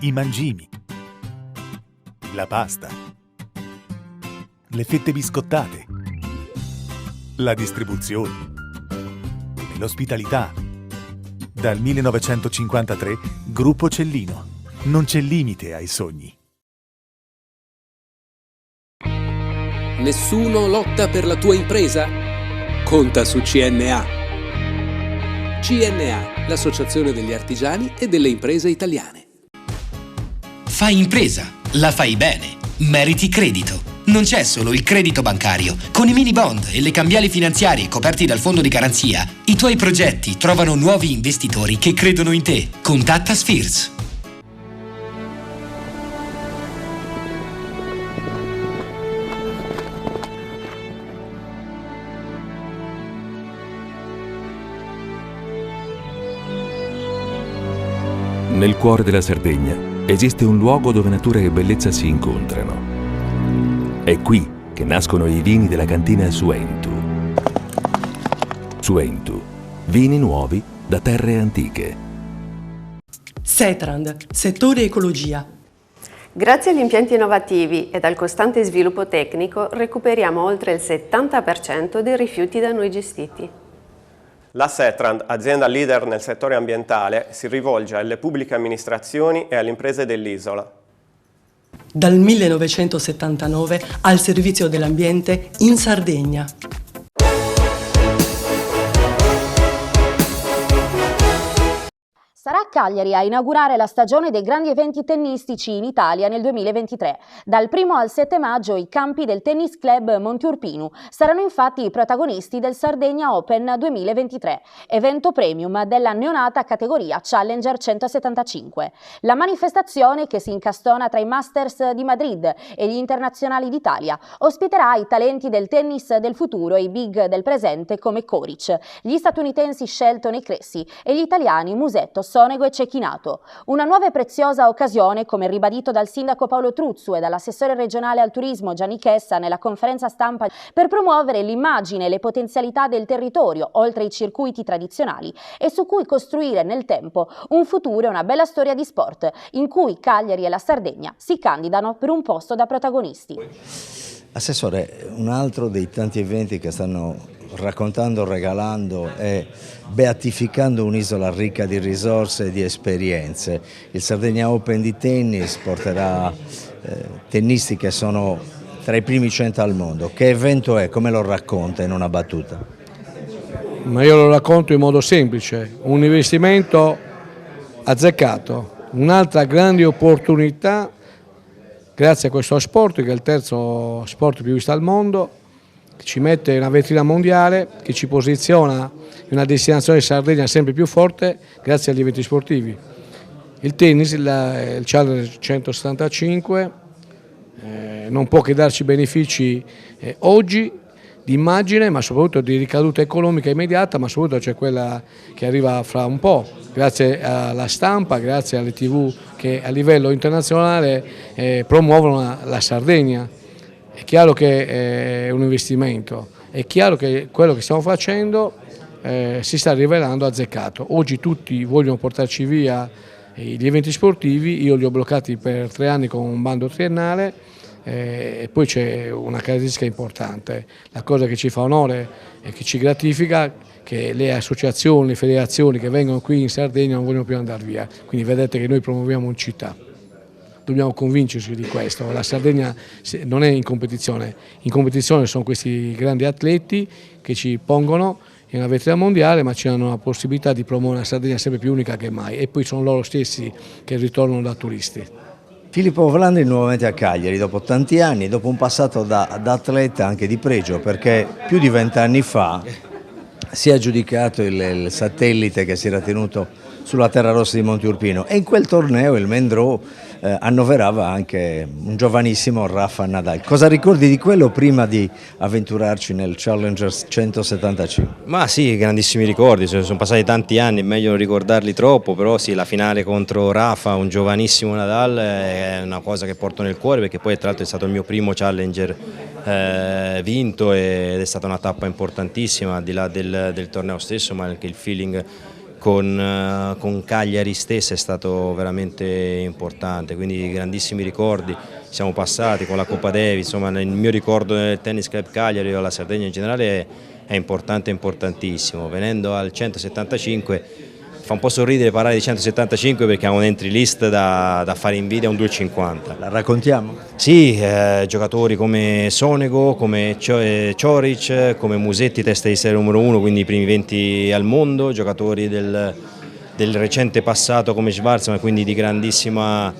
i mangimi, la pasta, le fette biscottate, la distribuzione e l'ospitalità. Dal 1953, Gruppo Cellino. Non c'è limite ai sogni. Nessuno lotta per la tua impresa? Conta su CNA. CNA, l'associazione degli artigiani e delle imprese italiane. Fai impresa, la fai bene, meriti credito. Non c'è solo il credito bancario. Con i mini bond e le cambiali finanziarie coperti dal fondo di garanzia, i tuoi progetti trovano nuovi investitori che credono in te. Contatta Spheres. Nel cuore della Sardegna esiste un luogo dove natura e bellezza si incontrano. È qui che nascono i vini della cantina Suentu. Suentu, vini nuovi da terre antiche. Setrand, settore ecologia. Grazie agli impianti innovativi ed al costante sviluppo tecnico recuperiamo oltre il 70% dei rifiuti da noi gestiti. La Setrand, azienda leader nel settore ambientale, si rivolge alle pubbliche amministrazioni e alle imprese dell'isola. Dal 1979 al servizio dell'ambiente in Sardegna. Sarà Cagliari a inaugurare la stagione dei grandi eventi tennistici in Italia nel 2023. Dal 1 al 7 maggio i campi del Tennis Club Montiurpinu saranno infatti i protagonisti del Sardegna Open 2023, evento premium della neonata categoria Challenger 175. La manifestazione, che si incastona tra i Masters di Madrid e gli internazionali d'Italia, ospiterà i talenti del tennis del futuro e i big del presente come Coric, gli statunitensi Shelton e Cressy e gli italiani Musetto, Sonego e Cecchinato. Una nuova e preziosa occasione, come ribadito dal sindaco Paolo Truzzu e dall'assessore regionale al turismo Gianni Chessa nella conferenza stampa, per promuovere l'immagine e le potenzialità del territorio oltre i circuiti tradizionali e su cui costruire nel tempo un futuro e una bella storia di sport in cui Cagliari e la Sardegna si candidano per un posto da protagonisti. Assessore, un altro dei tanti eventi che stanno raccontando, regalando e beatificando un'isola ricca di risorse e di esperienze. Il Sardegna Open di tennis porterà tennisti che sono tra i primi 100 al mondo. Che evento è? Come lo racconta in una battuta? Ma io lo racconto in modo semplice, un investimento azzeccato, un'altra grande opportunità grazie a questo sport, che è il terzo sport più visto al mondo, che ci mette in una vetrina mondiale, che ci posiziona in una destinazione Sardegna sempre più forte grazie agli eventi sportivi. Il tennis, il Challenger 175, non può che darci benefici oggi di immagine, ma soprattutto di ricaduta economica immediata, ma soprattutto c'è quella che arriva fra un po', grazie alla stampa, grazie alle TV che a livello internazionale promuovono la Sardegna. È chiaro che è un investimento, è chiaro che quello che stiamo facendo si sta rivelando azzeccato. Oggi tutti vogliono portarci via gli eventi sportivi, io li ho bloccati per 3 anni con un bando triennale. E poi c'è una caratteristica importante, la cosa che ci fa onore e che ci gratifica, che le associazioni, le federazioni che vengono qui in Sardegna non vogliono più andare via, quindi vedete che noi promuoviamo in città. Dobbiamo convincerci di questo, la Sardegna non è in competizione sono questi grandi atleti che ci pongono in una vetrina mondiale, ma ci hanno la possibilità di promuovere una Sardegna sempre più unica che mai, e poi sono loro stessi che ritornano da turisti. Filippo Volandri nuovamente a Cagliari dopo tanti anni, dopo un passato da atleta anche di pregio, perché più di 20 anni fa si è aggiudicato il satellite che si era tenuto sulla terra rossa di Montiurpino, e in quel torneo il Mendrò annoverava anche un giovanissimo Rafa Nadal. Cosa ricordi di quello prima di avventurarci nel Challenger 175? Ma sì, grandissimi ricordi, sono passati tanti anni, è meglio non ricordarli troppo, però sì, la finale contro Rafa, un giovanissimo Nadal, è una cosa che porto nel cuore, perché poi tra l'altro è stato il mio primo Challenger vinto, ed è stata una tappa importantissima, al di là del torneo stesso, ma anche il feeling con Cagliari stessa è stato veramente importante, quindi grandissimi ricordi siamo passati con la Coppa Davis. Insomma, il mio ricordo del Tennis Club Cagliari o la Sardegna in generale è importante, importantissimo. Venendo al 175 fa un po' sorridere parlare di 175 perché ha un entry list da fare invidia a un 250. La raccontiamo? Sì, giocatori come Sonego, come Coric, come Musetti, testa di serie numero 1, quindi i primi 20 al mondo, giocatori del recente passato come Schwarzman, quindi di grandissima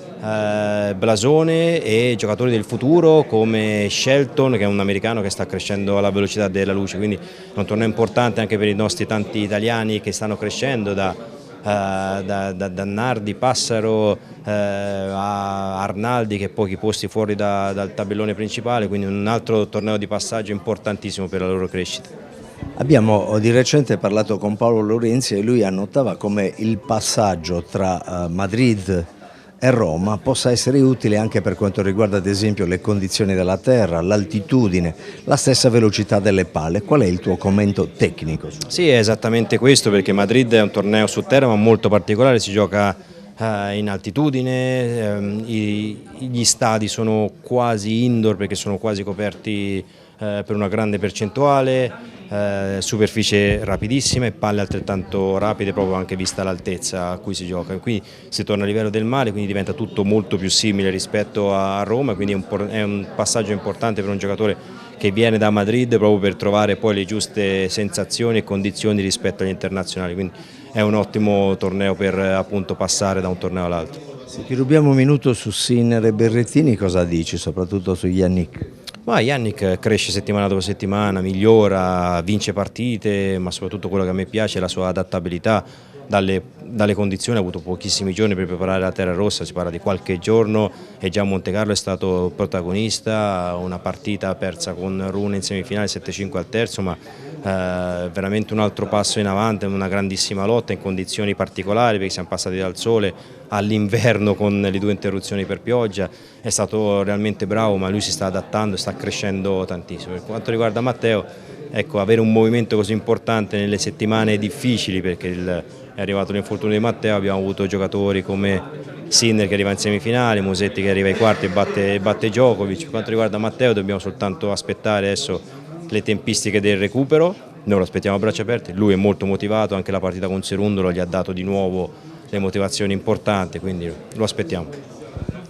blasone, e giocatori del futuro come Shelton, che è un americano che sta crescendo alla velocità della luce, quindi è un torneo importante anche per i nostri tanti italiani che stanno crescendo da Nardi, Passaro a Arnaldi, che è pochi posti fuori dal tabellone principale, quindi un altro torneo di passaggio importantissimo per la loro crescita. Abbiamo di recente parlato con Paolo Lorenzi e lui annotava come il passaggio tra Madrid e Roma possa essere utile anche per quanto riguarda ad esempio le condizioni della terra, l'altitudine, la stessa velocità delle palle. Qual è il tuo commento tecnico? Sì, è esattamente questo, perché Madrid è un torneo su terra ma molto particolare, si gioca in altitudine, gli stadi sono quasi indoor perché sono quasi coperti per una grande percentuale, superficie rapidissima e palle altrettanto rapide, proprio anche vista l'altezza a cui si gioca. Quindi si torna a livello del mare, quindi diventa tutto molto più simile rispetto a Roma, quindi è un passaggio importante per un giocatore che viene da Madrid proprio per trovare poi le giuste sensazioni e condizioni rispetto agli internazionali, quindi è un ottimo torneo per appunto passare da un torneo all'altro. Se ti rubiamo un minuto su Sinner e Berrettini, cosa dici, soprattutto su Yannick? Ma Yannick cresce settimana dopo settimana, migliora, vince partite, ma soprattutto quello che a me piace è la sua adattabilità. Dalle condizioni, ha avuto pochissimi giorni per preparare la terra rossa, si parla di qualche giorno e già a Montecarlo è stato protagonista, una partita persa con Rune in semifinale 7-5 al terzo, ma veramente un altro passo in avanti, una grandissima lotta in condizioni particolari perché siamo passati dal sole all'inverno con le 2 interruzioni per pioggia, è stato realmente bravo, ma lui si sta adattando e sta crescendo tantissimo. Per quanto riguarda Matteo, ecco, avere un movimento così importante nelle settimane difficili, perché è arrivato l'infortunio di Matteo, abbiamo avuto giocatori come Sinner che arriva in semifinale, Musetti che arriva ai quarti e batte Djokovic. Per quanto riguarda Matteo dobbiamo soltanto aspettare adesso le tempistiche del recupero, noi lo aspettiamo a braccia aperte, lui è molto motivato, anche la partita con Cerundolo gli ha dato di nuovo le motivazioni importanti, quindi lo aspettiamo.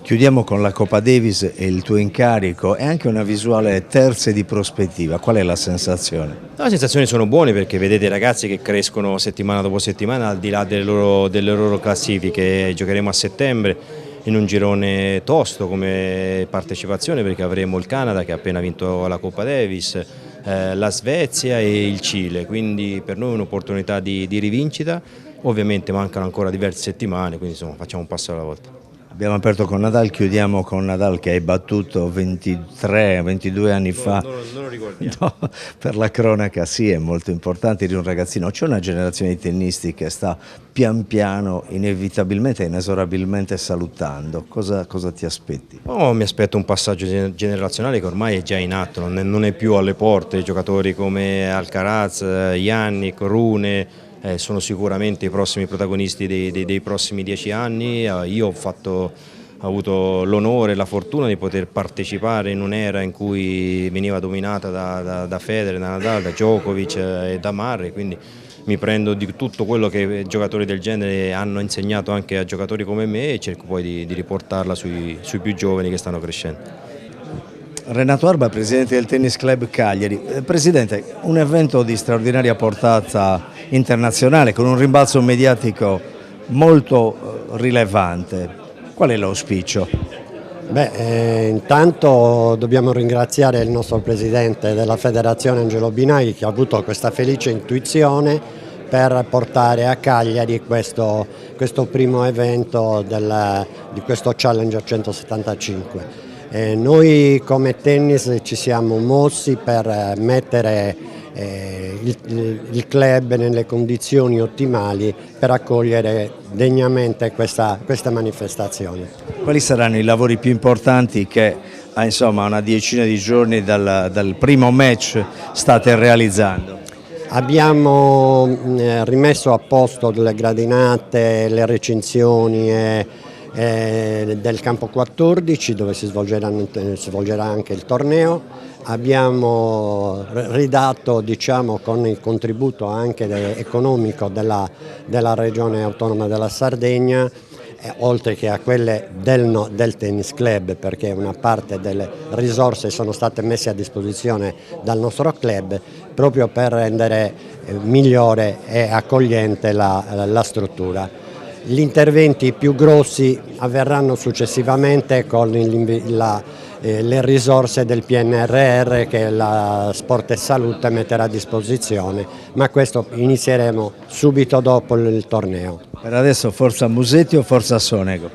Chiudiamo con la Coppa Davis e il tuo incarico e anche una visuale terza di prospettiva. Qual è la sensazione? Le sensazioni sono buone perché vedete i ragazzi che crescono settimana dopo settimana al di là delle loro classifiche. Giocheremo a settembre in un girone tosto come partecipazione perché avremo il Canada che ha appena vinto la Coppa Davis, la Svezia e il Cile, quindi per noi è un'opportunità di rivincita. Ovviamente mancano ancora diverse settimane, quindi insomma facciamo un passo alla volta. Abbiamo aperto con Nadal, chiudiamo con Nadal che hai battuto 23-22 anni fa. Non lo ricordiamo. No, per la cronaca sì, è molto importante, eri un ragazzino. C'è una generazione di tennisti che sta pian piano, inevitabilmente e inesorabilmente salutando. Cosa ti aspetti? Mi aspetto un passaggio generazionale che ormai è già in atto, non è più alle porte. Giocatori come Alcaraz, Yannick, Rune, sono sicuramente i prossimi protagonisti dei prossimi 10 anni. Io ho avuto l'onore e la fortuna di poter partecipare in un'era in cui veniva dominata da Federer, da Nadal, da Djokovic e da Murray, quindi mi prendo di tutto quello che giocatori del genere hanno insegnato anche a giocatori come me e cerco poi di riportarla sui più giovani che stanno crescendo. Renato Arba, presidente del Tennis Club Cagliari. Presidente, un evento di straordinaria portata internazionale con un rimbalzo mediatico molto rilevante. Qual è l'auspicio? Intanto dobbiamo ringraziare il nostro presidente della federazione Angelo Binaghi che ha avuto questa felice intuizione per portare a Cagliari questo primo evento di questo Challenger 175. Noi come tennis ci siamo mossi per mettere il club nelle condizioni ottimali per accogliere degnamente questa manifestazione. Quali saranno i lavori più importanti che a una decina di giorni dal primo match state realizzando? Abbiamo rimesso a posto le gradinate, le recinzioni del campo 14 dove si svolgerà anche il torneo. Abbiamo ridato con il contributo anche economico della regione autonoma della Sardegna, oltre che a quelle del tennis club, perché una parte delle risorse sono state messe a disposizione dal nostro club proprio per rendere migliore e accogliente la struttura. Gli interventi più grossi avverranno successivamente con le risorse del PNRR che la Sport e Salute metterà a disposizione, ma questo inizieremo subito dopo il torneo. Per adesso forza Musetti o forza Sonego?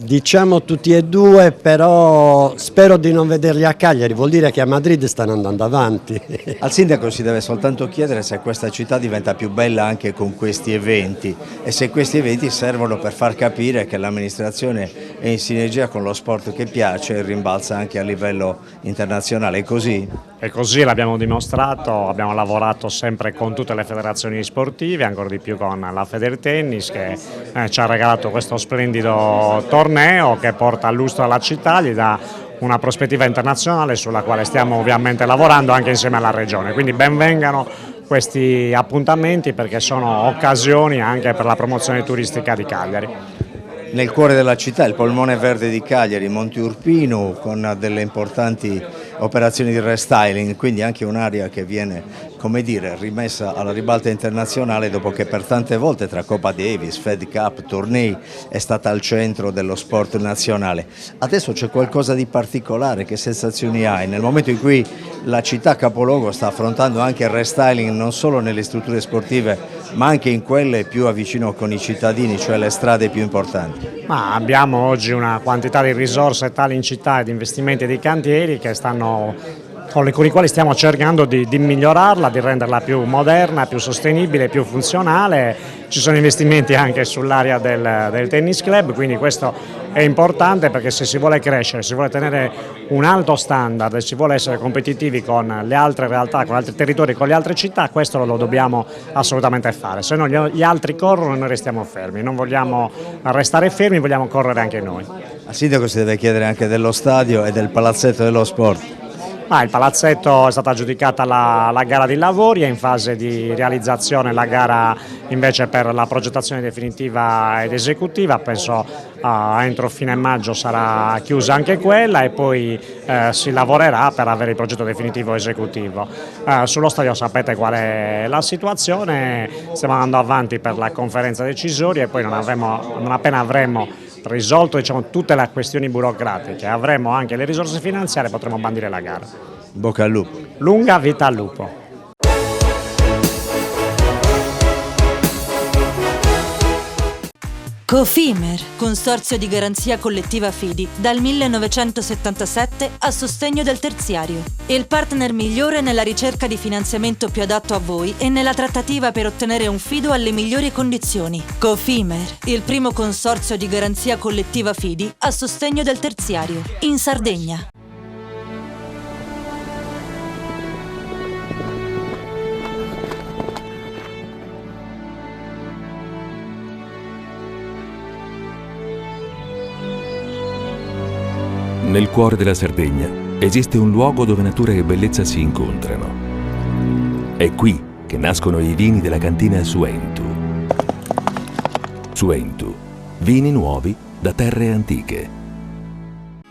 Diciamo tutti e due, però spero di non vederli a Cagliari, vuol dire che a Madrid stanno andando avanti. Al sindaco si deve soltanto chiedere se questa città diventa più bella anche con questi eventi e se questi eventi servono per far capire che l'amministrazione è in sinergia con lo sport che piace e rimbalza anche a livello internazionale. È così? È così, l'abbiamo dimostrato, abbiamo lavorato sempre con tutte le federazioni sportive, ancora di più con la Federtennis che ci ha regalato questo splendido torneo che porta a lustro alla città, gli dà una prospettiva internazionale sulla quale stiamo ovviamente lavorando anche insieme alla Regione, quindi ben vengano questi appuntamenti perché sono occasioni anche per la promozione turistica di Cagliari. nel cuore della città, il polmone verde di Cagliari, Monte Urpinu, con delle importanti operazioni di restyling, quindi anche un'area che viene, come dire, rimessa alla ribalta internazionale dopo che per tante volte tra Coppa Davis, Fed Cup, tornei è stata al centro dello sport nazionale. Adesso c'è qualcosa di particolare, che sensazioni hai nel momento in cui la città capoluogo sta affrontando anche il restyling non solo nelle strutture sportive ma anche in quelle più a vicino con i cittadini, cioè le strade più importanti? Ma abbiamo oggi una quantità di risorse tali in città e di investimenti e di cantieri che con i quali stiamo cercando di migliorarla, di renderla più moderna, più sostenibile, più funzionale. Ci sono investimenti anche sull'area del tennis club, quindi questo è importante perché se si vuole crescere, si vuole tenere un alto standard e si vuole essere competitivi con le altre realtà, con altri territori, con le altre città, questo lo dobbiamo assolutamente fare, se no gli altri corrono e noi restiamo fermi, non vogliamo restare fermi, vogliamo correre anche noi. Al sindaco si deve chiedere anche dello stadio e del palazzetto dello sport. Il palazzetto è stata aggiudicata la gara di lavori, è in fase di realizzazione la gara invece per la progettazione definitiva ed esecutiva, penso entro fine maggio sarà chiusa anche quella e poi si lavorerà per avere il progetto definitivo esecutivo. Sullo stadio sapete qual è la situazione, stiamo andando avanti per la conferenza decisoria e poi non appena avremo risolto tutte le questioni burocratiche, avremo anche le risorse finanziarie e potremo bandire la gara. Bocca al lupo. Lunga vita al lupo. Cofimer, consorzio di garanzia collettiva Fidi, dal 1977 a sostegno del terziario. Il partner migliore nella ricerca di finanziamento più adatto a voi e nella trattativa per ottenere un fido alle migliori condizioni. Cofimer, il primo consorzio di garanzia collettiva Fidi a sostegno del terziario, in Sardegna. Nel cuore della Sardegna esiste un luogo dove natura e bellezza si incontrano. È qui che nascono i vini della cantina Suentu. Suentu, vini nuovi da terre antiche.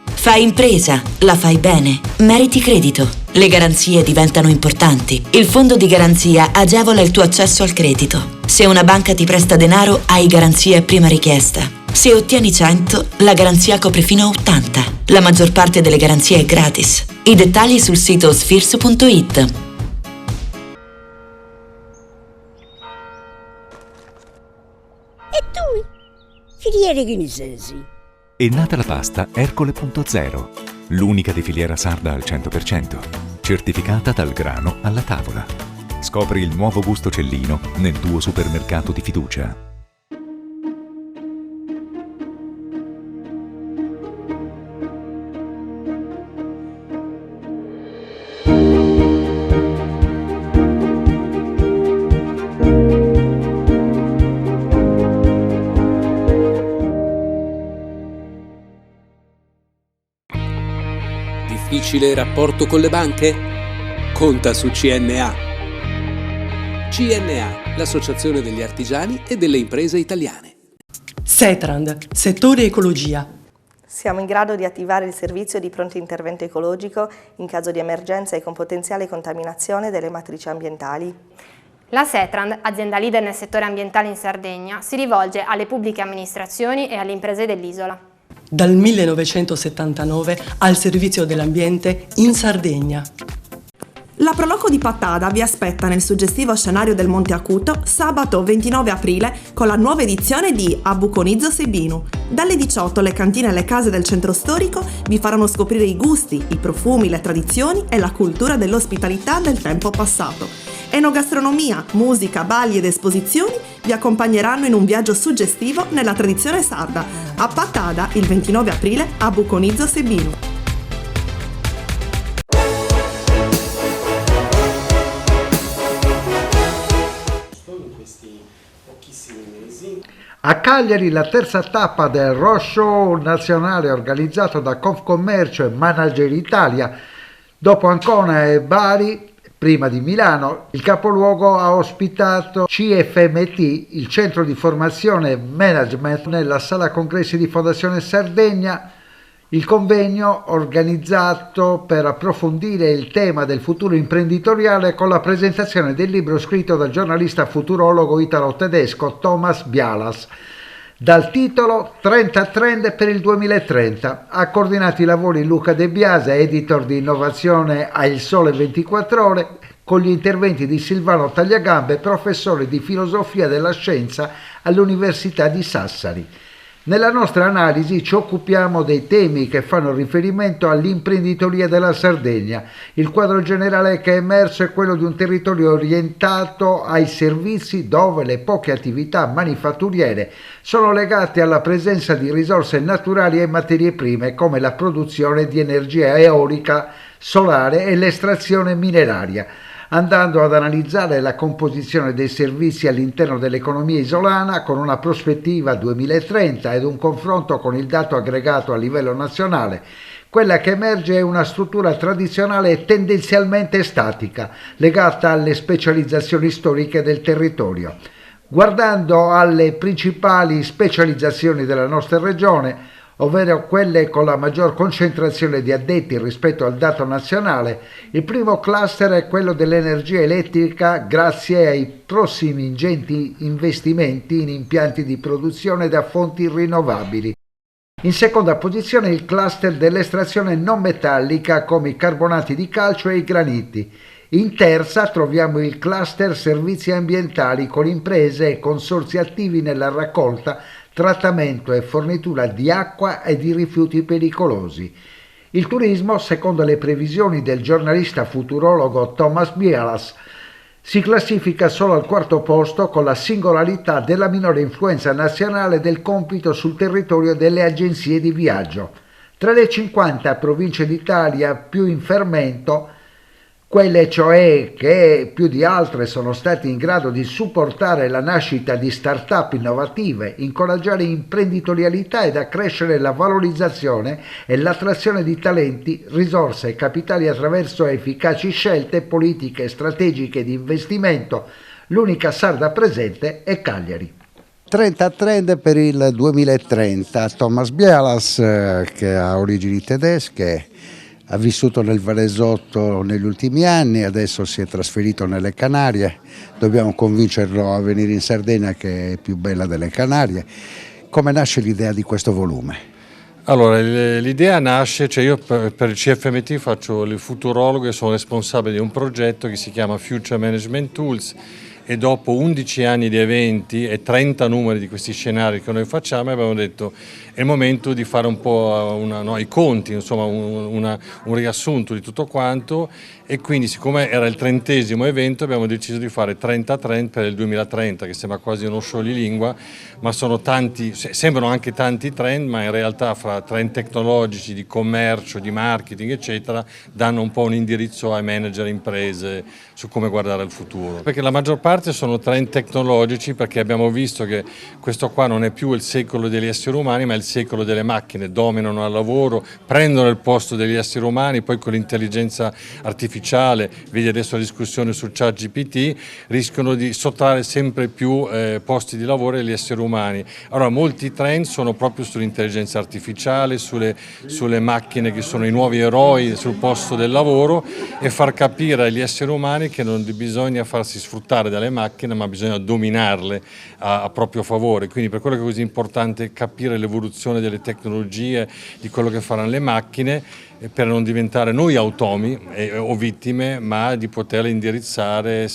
Fai impresa, la fai bene, meriti credito. Le garanzie diventano importanti. Il fondo di garanzia agevola il tuo accesso al credito. Se una banca ti presta denaro, hai garanzia a prima richiesta. Se ottieni 100, la garanzia copre fino a 80. La maggior parte delle garanzie è gratis. I dettagli sul sito sfirso.it. E tu? Filiere che ne sei? È nata la pasta Ercole.0, l'unica di filiera sarda al 100%, certificata dal grano alla tavola. Scopri il nuovo gusto Cellino nel tuo supermercato di fiducia. Difficile rapporto con le banche? Conta su CNA. CNA, l'associazione degli artigiani e delle imprese italiane. Setrand, settore ecologia. Siamo in grado di attivare il servizio di pronto intervento ecologico in caso di emergenza e con potenziale contaminazione delle matrici ambientali. La Setrand, azienda leader nel settore ambientale in Sardegna, si rivolge alle pubbliche amministrazioni e alle imprese dell'isola. Dal 1979 al servizio dell'ambiente in Sardegna. La Proloco di Pattada vi aspetta nel suggestivo scenario del Monte Acuto sabato 29 aprile con la nuova edizione di Abuconizzo Sebinu. Dalle 18 le cantine e le case del centro storico vi faranno scoprire i gusti, i profumi, le tradizioni e la cultura dell'ospitalità del tempo passato. Enogastronomia, musica, balli ed esposizioni vi accompagneranno in un viaggio suggestivo nella tradizione sarda. A Pattada il 29 aprile Abuconizzo Sebinu. A Cagliari la terza tappa del Road Show nazionale organizzato da Confcommercio e Manager Italia. Dopo Ancona e Bari prima di Milano. Il capoluogo ha ospitato CFMT, il centro di formazione management, nella sala congressi di Fondazione Sardegna. Il convegno organizzato per approfondire il tema del futuro imprenditoriale con la presentazione del libro scritto dal giornalista futurologo italo-tedesco Thomas Bialas, dal titolo 30 trend per il 2030. Ha coordinato i lavori Luca De Biase, editor di innovazione a Il Sole 24 Ore, con gli interventi di Silvano Tagliagambe, professore di filosofia della scienza all'Università di Sassari. Nella nostra analisi ci occupiamo dei temi che fanno riferimento all'imprenditoria della Sardegna. Il quadro generale che è emerso è quello di un territorio orientato ai servizi, dove le poche attività manifatturiere sono legate alla presenza di risorse naturali e materie prime, come la produzione di energia eolica, solare e l'estrazione mineraria. Andando ad analizzare la composizione dei servizi all'interno dell'economia isolana con una prospettiva 2030 ed un confronto con il dato aggregato a livello nazionale, quella che emerge è una struttura tradizionale e tendenzialmente statica, legata alle specializzazioni storiche del territorio. Guardando alle principali specializzazioni della nostra regione, ovvero quelle con la maggior concentrazione di addetti rispetto al dato nazionale, il primo cluster è quello dell'energia elettrica, grazie ai prossimi ingenti investimenti in impianti di produzione da fonti rinnovabili. In seconda posizione il cluster dell'estrazione non metallica, come i carbonati di calcio e i graniti. In terza troviamo il cluster servizi ambientali, con imprese e consorzi attivi nella raccolta, trattamento e fornitura di acqua e di rifiuti pericolosi. Il turismo, secondo le previsioni del giornalista futurologo Thomas Bialas, si classifica solo al quarto posto, con la singolarità della minore influenza nazionale del compito sul territorio delle agenzie di viaggio. Tra le 50 province d'Italia più in fermento, quelle cioè che più di altre sono state in grado di supportare la nascita di start-up innovative, incoraggiare imprenditorialità ed accrescere la valorizzazione e l'attrazione di talenti, risorse e capitali attraverso efficaci scelte politiche e strategiche di investimento, l'unica sarda presente è Cagliari. 30 trend per il 2030. Thomas Bialas, che ha origini tedesche, ha vissuto nel Varesotto negli ultimi anni, adesso si è trasferito nelle Canarie. Dobbiamo convincerlo a venire in Sardegna, che è più bella delle Canarie. Come nasce l'idea di questo volume? Allora, l'idea nasce, io per il CFMT faccio il futurologo e sono responsabile di un progetto che si chiama Future Management Tools, e dopo 11 anni di eventi e 30 numeri di questi scenari che noi facciamo, abbiamo detto è il momento di fare un po' i conti, insomma un riassunto di tutto quanto, e quindi siccome era il 30° evento abbiamo deciso di fare 30 trend per il 2030, che sembra quasi uno scioglilingua, ma sono tanti, sembrano anche tanti trend, ma in realtà fra trend tecnologici, di commercio, di marketing eccetera, danno un po' un indirizzo ai manager imprese su come guardare al futuro. Perché la maggior parte sono trend tecnologici, perché abbiamo visto che questo qua non è più il secolo degli esseri umani, ma è il secolo delle macchine, dominano al lavoro, prendono il posto degli esseri umani, poi con l'intelligenza artificiale, vedi adesso la discussione su ChatGPT, rischiano di sottrarre sempre più posti di lavoro agli esseri umani. Allora molti trend sono proprio sull'intelligenza artificiale, sulle macchine che sono i nuovi eroi sul posto del lavoro, e far capire agli esseri umani che non bisogna farsi sfruttare dalle macchine, ma bisogna dominarle a proprio favore. Quindi per quello che è così importante capire l'evoluzione delle tecnologie, di quello che faranno le macchine, per non diventare noi automi o vittime, ma di poterle indirizzare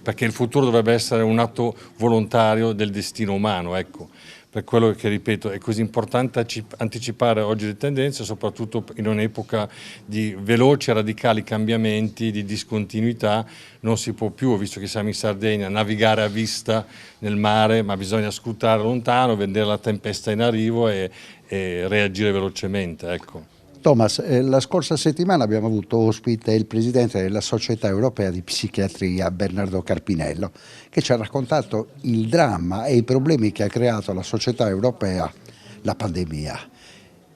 perché il futuro dovrebbe essere un atto volontario del destino umano, ecco. Per quello che, ripeto, è così importante anticipare oggi le tendenze, soprattutto in un'epoca di veloci e radicali cambiamenti, di discontinuità. Non si può più, visto che siamo in Sardegna, navigare a vista nel mare, ma bisogna scrutare lontano, vedere la tempesta in arrivo e reagire velocemente, ecco. Thomas, la scorsa settimana abbiamo avuto ospite il presidente della Società Europea di Psichiatria, Bernardo Carpinello, che ci ha raccontato il dramma e i problemi che ha creato la società europea la pandemia.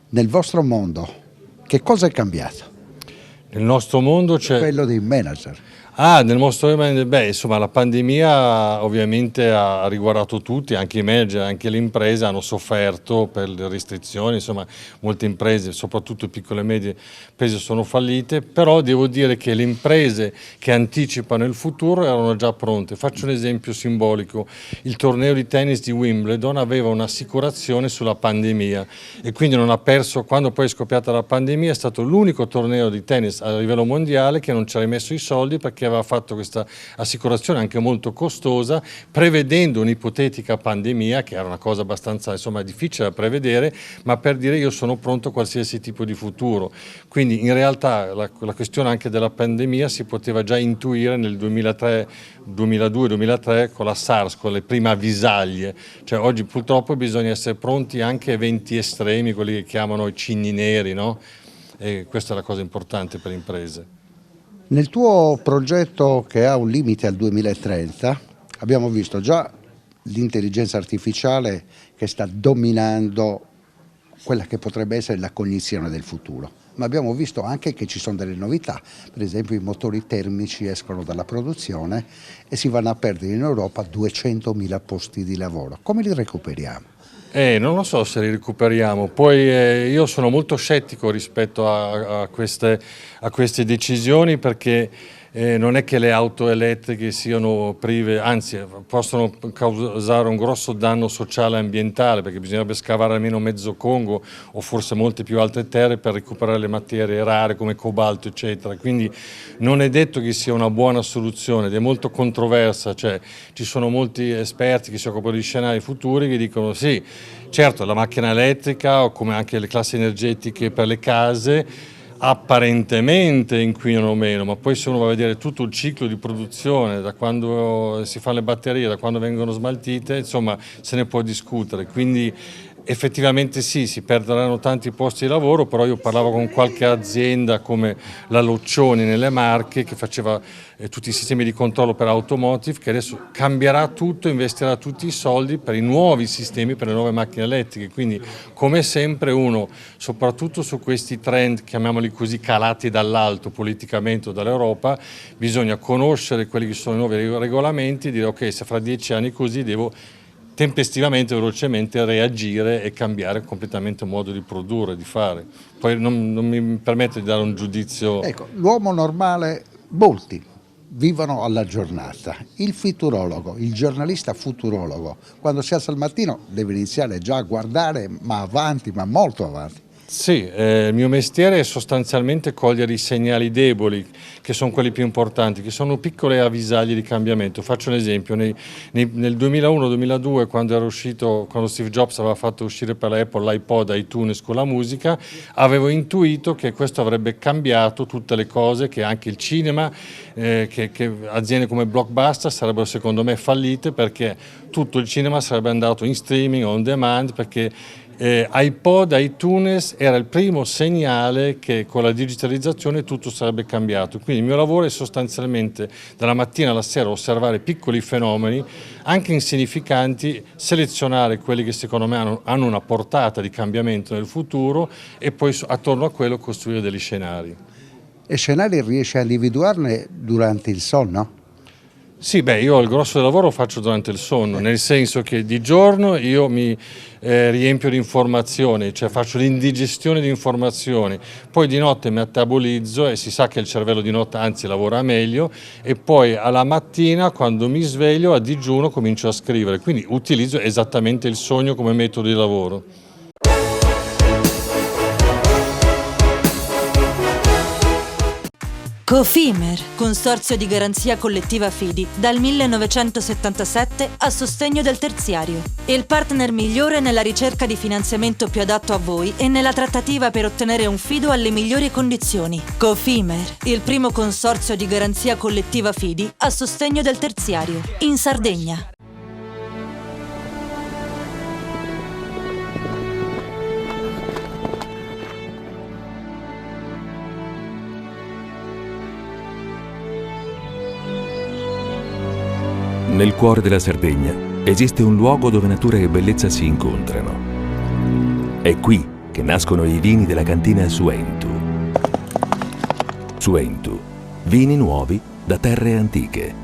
Nel vostro mondo, che cosa è cambiato? Il nostro mondo c'è... Quello dei manager. Nel nostro insomma la pandemia ovviamente ha riguardato tutti, anche i manager, anche le imprese hanno sofferto per le restrizioni, insomma molte imprese, soprattutto piccole e medie imprese, sono fallite, però devo dire che le imprese che anticipano il futuro erano già pronte. Faccio un esempio simbolico: il torneo di tennis di Wimbledon aveva un'assicurazione sulla pandemia e quindi non ha perso. Quando poi è scoppiata la pandemia è stato l'unico torneo di tennis a livello mondiale che non ci ha rimesso i soldi, perché aveva fatto questa assicurazione anche molto costosa, prevedendo un'ipotetica pandemia, che era una cosa abbastanza difficile da prevedere, ma per dire io sono pronto a qualsiasi tipo di futuro. Quindi in realtà la questione anche della pandemia si poteva già intuire nel 2002-2003 con la SARS, con le prime avvisaglie. Cioè oggi purtroppo bisogna essere pronti anche a eventi estremi, quelli che chiamano i cigni neri, no? E questa è la cosa importante per le imprese. Nel tuo progetto, che ha un limite al 2030, abbiamo visto già l'intelligenza artificiale che sta dominando quella che potrebbe essere la cognizione del futuro, ma abbiamo visto anche che ci sono delle novità. Per esempio i motori termici escono dalla produzione e si vanno a perdere in Europa 200.000 posti di lavoro. Come li recuperiamo? Non lo so se li recuperiamo, poi io sono molto scettico rispetto a queste decisioni, perché non è che le auto elettriche siano prive, anzi possono causare un grosso danno sociale e ambientale, perché bisognerebbe scavare almeno mezzo Congo o forse molte più altre terre per recuperare le materie rare come cobalto eccetera, quindi non è detto che sia una buona soluzione ed è molto controversa. Cioè, ci sono molti esperti che si occupano di scenari futuri che dicono sì, certo la macchina elettrica o come anche le classi energetiche per le case apparentemente inquinano meno, ma poi se uno va a vedere tutto il ciclo di produzione, da quando si fanno le batterie, da quando vengono smaltite, insomma se ne può discutere, quindi effettivamente sì, si perderanno tanti posti di lavoro, però io parlavo con qualche azienda come la Loccioni nelle Marche che faceva tutti i sistemi di controllo per automotive, che adesso cambierà tutto, investirà tutti i soldi per i nuovi sistemi, per le nuove macchine elettriche, quindi come sempre uno, soprattutto su questi trend, chiamiamoli così, calati dall'alto politicamente o dall'Europa, bisogna conoscere quelli che sono i nuovi regolamenti e dire ok, se fra 10 anni così devo tempestivamente, velocemente reagire e cambiare completamente il modo di produrre, di fare. Poi non mi permetto di dare un giudizio. Ecco, l'uomo normale, molti vivono alla giornata. Il futurologo, il giornalista futurologo, quando si alza al mattino deve iniziare già a guardare, ma avanti, ma molto avanti. Sì, il mio mestiere è sostanzialmente cogliere i segnali deboli, che sono quelli più importanti, che sono piccole avvisaglie di cambiamento. Faccio un esempio: nel 2001-2002, quando Steve Jobs aveva fatto uscire per la Apple l'iPod, iTunes con la musica, avevo intuito che questo avrebbe cambiato tutte le cose, che anche il cinema, che aziende come Blockbuster sarebbero secondo me fallite, perché tutto il cinema sarebbe andato in streaming, on demand, perché iPod, iTunes era il primo segnale che con la digitalizzazione tutto sarebbe cambiato. Quindi il mio lavoro è sostanzialmente dalla mattina alla sera osservare piccoli fenomeni, anche insignificanti, selezionare quelli che secondo me hanno una portata di cambiamento nel futuro e poi attorno a quello costruire degli scenari. E scenari riesci a individuarne durante il sonno? Sì, io il grosso del lavoro lo faccio durante il sonno, nel senso che di giorno io mi riempio di informazioni, cioè faccio l'indigestione di informazioni, poi di notte metabolizzo e si sa che il cervello di notte anzi lavora meglio, e poi alla mattina quando mi sveglio a digiuno comincio a scrivere, quindi utilizzo esattamente il sogno come metodo di lavoro. Cofimer, consorzio di garanzia collettiva Fidi, dal 1977 a sostegno del terziario. Il partner migliore nella ricerca di finanziamento più adatto a voi e nella trattativa per ottenere un fido alle migliori condizioni. Cofimer, il primo consorzio di garanzia collettiva Fidi a sostegno del terziario, in Sardegna. Nel cuore della Sardegna esiste un luogo dove natura e bellezza si incontrano. È qui che nascono i vini della cantina Suentu. Suentu, vini nuovi da terre antiche.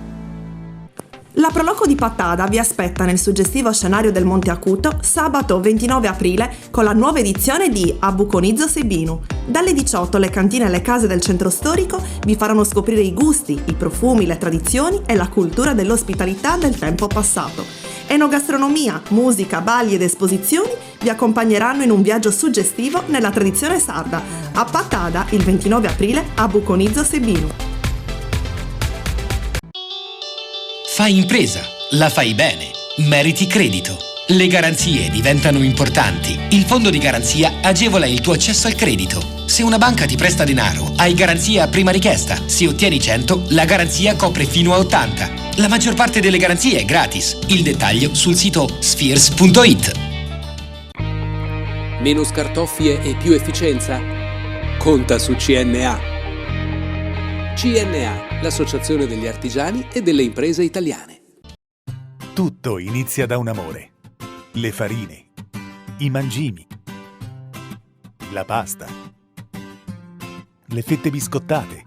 La Proloco di Pattada vi aspetta nel suggestivo scenario del Monte Acuto sabato 29 aprile con la nuova edizione di Abuconizzo Sebinu. Dalle 18 le cantine e le case del centro storico vi faranno scoprire i gusti, i profumi, le tradizioni e la cultura dell'ospitalità del tempo passato. Enogastronomia, musica, balli ed esposizioni vi accompagneranno in un viaggio suggestivo nella tradizione sarda. A Pattada il 29 aprile Abuconizzo Sebinu. Fai impresa, la fai bene, meriti credito. Le garanzie diventano importanti. Il fondo di garanzia agevola il tuo accesso al credito. Se una banca ti presta denaro, hai garanzia a prima richiesta. Se ottieni 100, la garanzia copre fino a 80. La maggior parte delle garanzie è gratis. Il dettaglio sul sito spheres.it. Meno scartoffie e più efficienza? Conta su CNA. CNA, l'associazione degli artigiani e delle imprese italiane. Tutto inizia da un amore. Le farine, i mangimi, la pasta, le fette biscottate,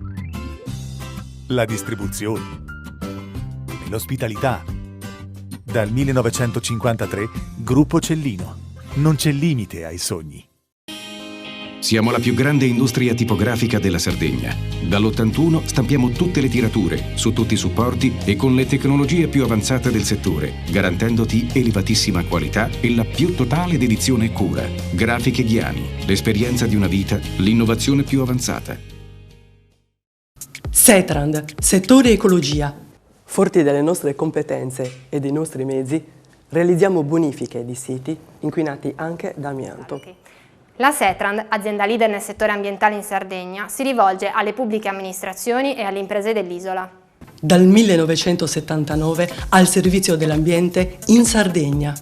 la distribuzione e l'ospitalità. Dal 1953, Gruppo Cellino. Non c'è limite ai sogni. Siamo la più grande industria tipografica della Sardegna. Dall'81 stampiamo tutte le tirature, su tutti i supporti e con le tecnologie più avanzate del settore, garantendoti elevatissima qualità e la più totale dedizione e cura. Grafiche Ghiani, l'esperienza di una vita, l'innovazione più avanzata. Setrand, settore ecologia. Forti delle nostre competenze e dei nostri mezzi, realizziamo bonifiche di siti inquinati anche da amianto. La Setrand, azienda leader nel settore ambientale in Sardegna, si rivolge alle pubbliche amministrazioni e alle imprese dell'isola. Dal 1979 al servizio dell'ambiente in Sardegna.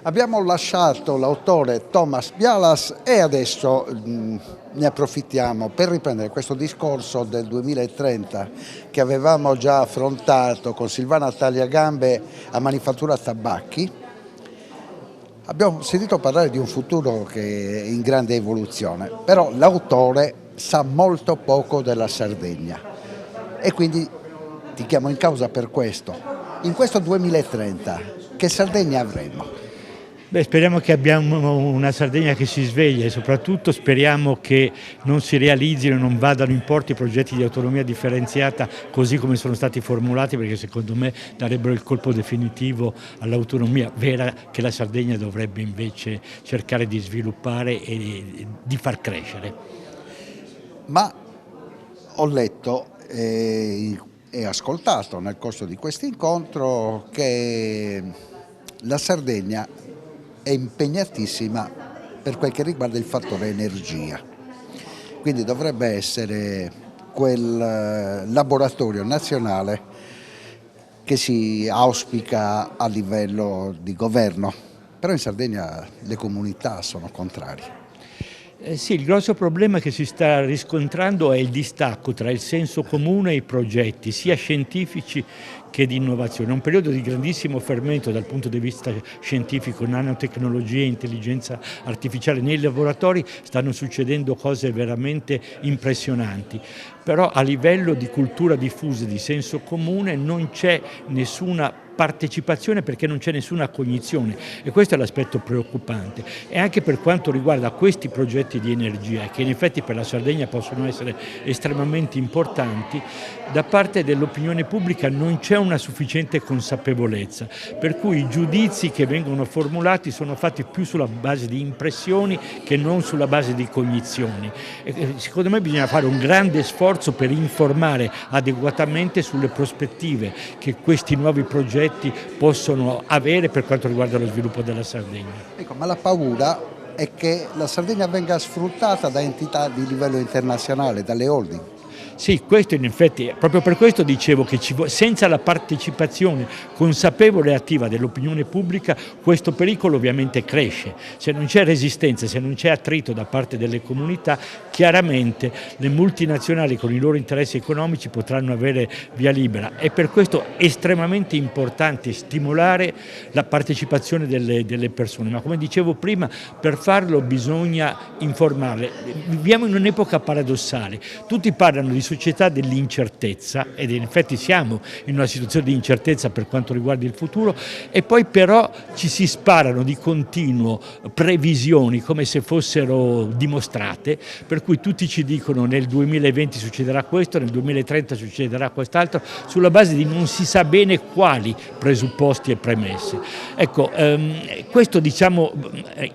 Abbiamo lasciato l'autore Thomas Bialas e adesso ne approfittiamo per riprendere questo discorso del 2030 che avevamo già affrontato con Silvana Tagliagambe a Manifattura Tabacchi. Abbiamo sentito parlare di un futuro che è in grande evoluzione, però l'autore sa molto poco della Sardegna e quindi ti chiamo in causa per questo. In questo 2030 che Sardegna avremo? Beh, speriamo che abbiamo una Sardegna che si sveglia e soprattutto speriamo che non si realizzino, non vadano in porto i progetti di autonomia differenziata così come sono stati formulati, perché secondo me darebbero il colpo definitivo all'autonomia vera che la Sardegna dovrebbe invece cercare di sviluppare e di far crescere. Ma ho letto e ascoltato nel corso di questo incontro che la Sardegna è impegnatissima per quel che riguarda il fattore energia, quindi dovrebbe essere quel laboratorio nazionale che si auspica a livello di governo, però in Sardegna le comunità sono contrarie. Sì, il grosso problema che si sta riscontrando è il distacco tra il senso comune e i progetti, sia scientifici che di innovazione. È un periodo di grandissimo fermento dal punto di vista scientifico, nanotecnologie, intelligenza artificiale. Nei laboratori stanno succedendo cose veramente impressionanti, però a livello di cultura diffusa, di senso comune, non c'è nessuna partecipazione perché non c'è nessuna cognizione e questo è l'aspetto preoccupante. E anche per quanto riguarda questi progetti di energia, che in effetti per la Sardegna possono essere estremamente importanti, da parte dell'opinione pubblica non c'è una sufficiente consapevolezza, per cui i giudizi che vengono formulati sono fatti più sulla base di impressioni che non sulla base di cognizioni. E secondo me bisogna fare un grande sforzo per informare adeguatamente sulle prospettive che questi nuovi progetti possono avere per quanto riguarda lo sviluppo della Sardegna. Ecco, ma la paura è che la Sardegna venga sfruttata da entità di livello internazionale, dalle holding. Sì, questo in effetti, proprio per questo dicevo che senza la partecipazione consapevole e attiva dell'opinione pubblica questo pericolo ovviamente cresce. Se non c'è resistenza, se non c'è attrito da parte delle comunità, chiaramente le multinazionali con i loro interessi economici potranno avere via libera. È per questo estremamente importante stimolare la partecipazione delle persone, ma come dicevo prima, per farlo bisogna informarle. Viviamo in un'epoca paradossale, tutti parlano di società dell'incertezza ed in effetti siamo in una situazione di incertezza per quanto riguarda il futuro, e poi però ci si sparano di continuo previsioni come se fossero dimostrate, per cui tutti ci dicono nel 2020 succederà questo, nel 2030 succederà quest'altro, sulla base di non si sa bene quali presupposti e premesse. Ecco, questo diciamo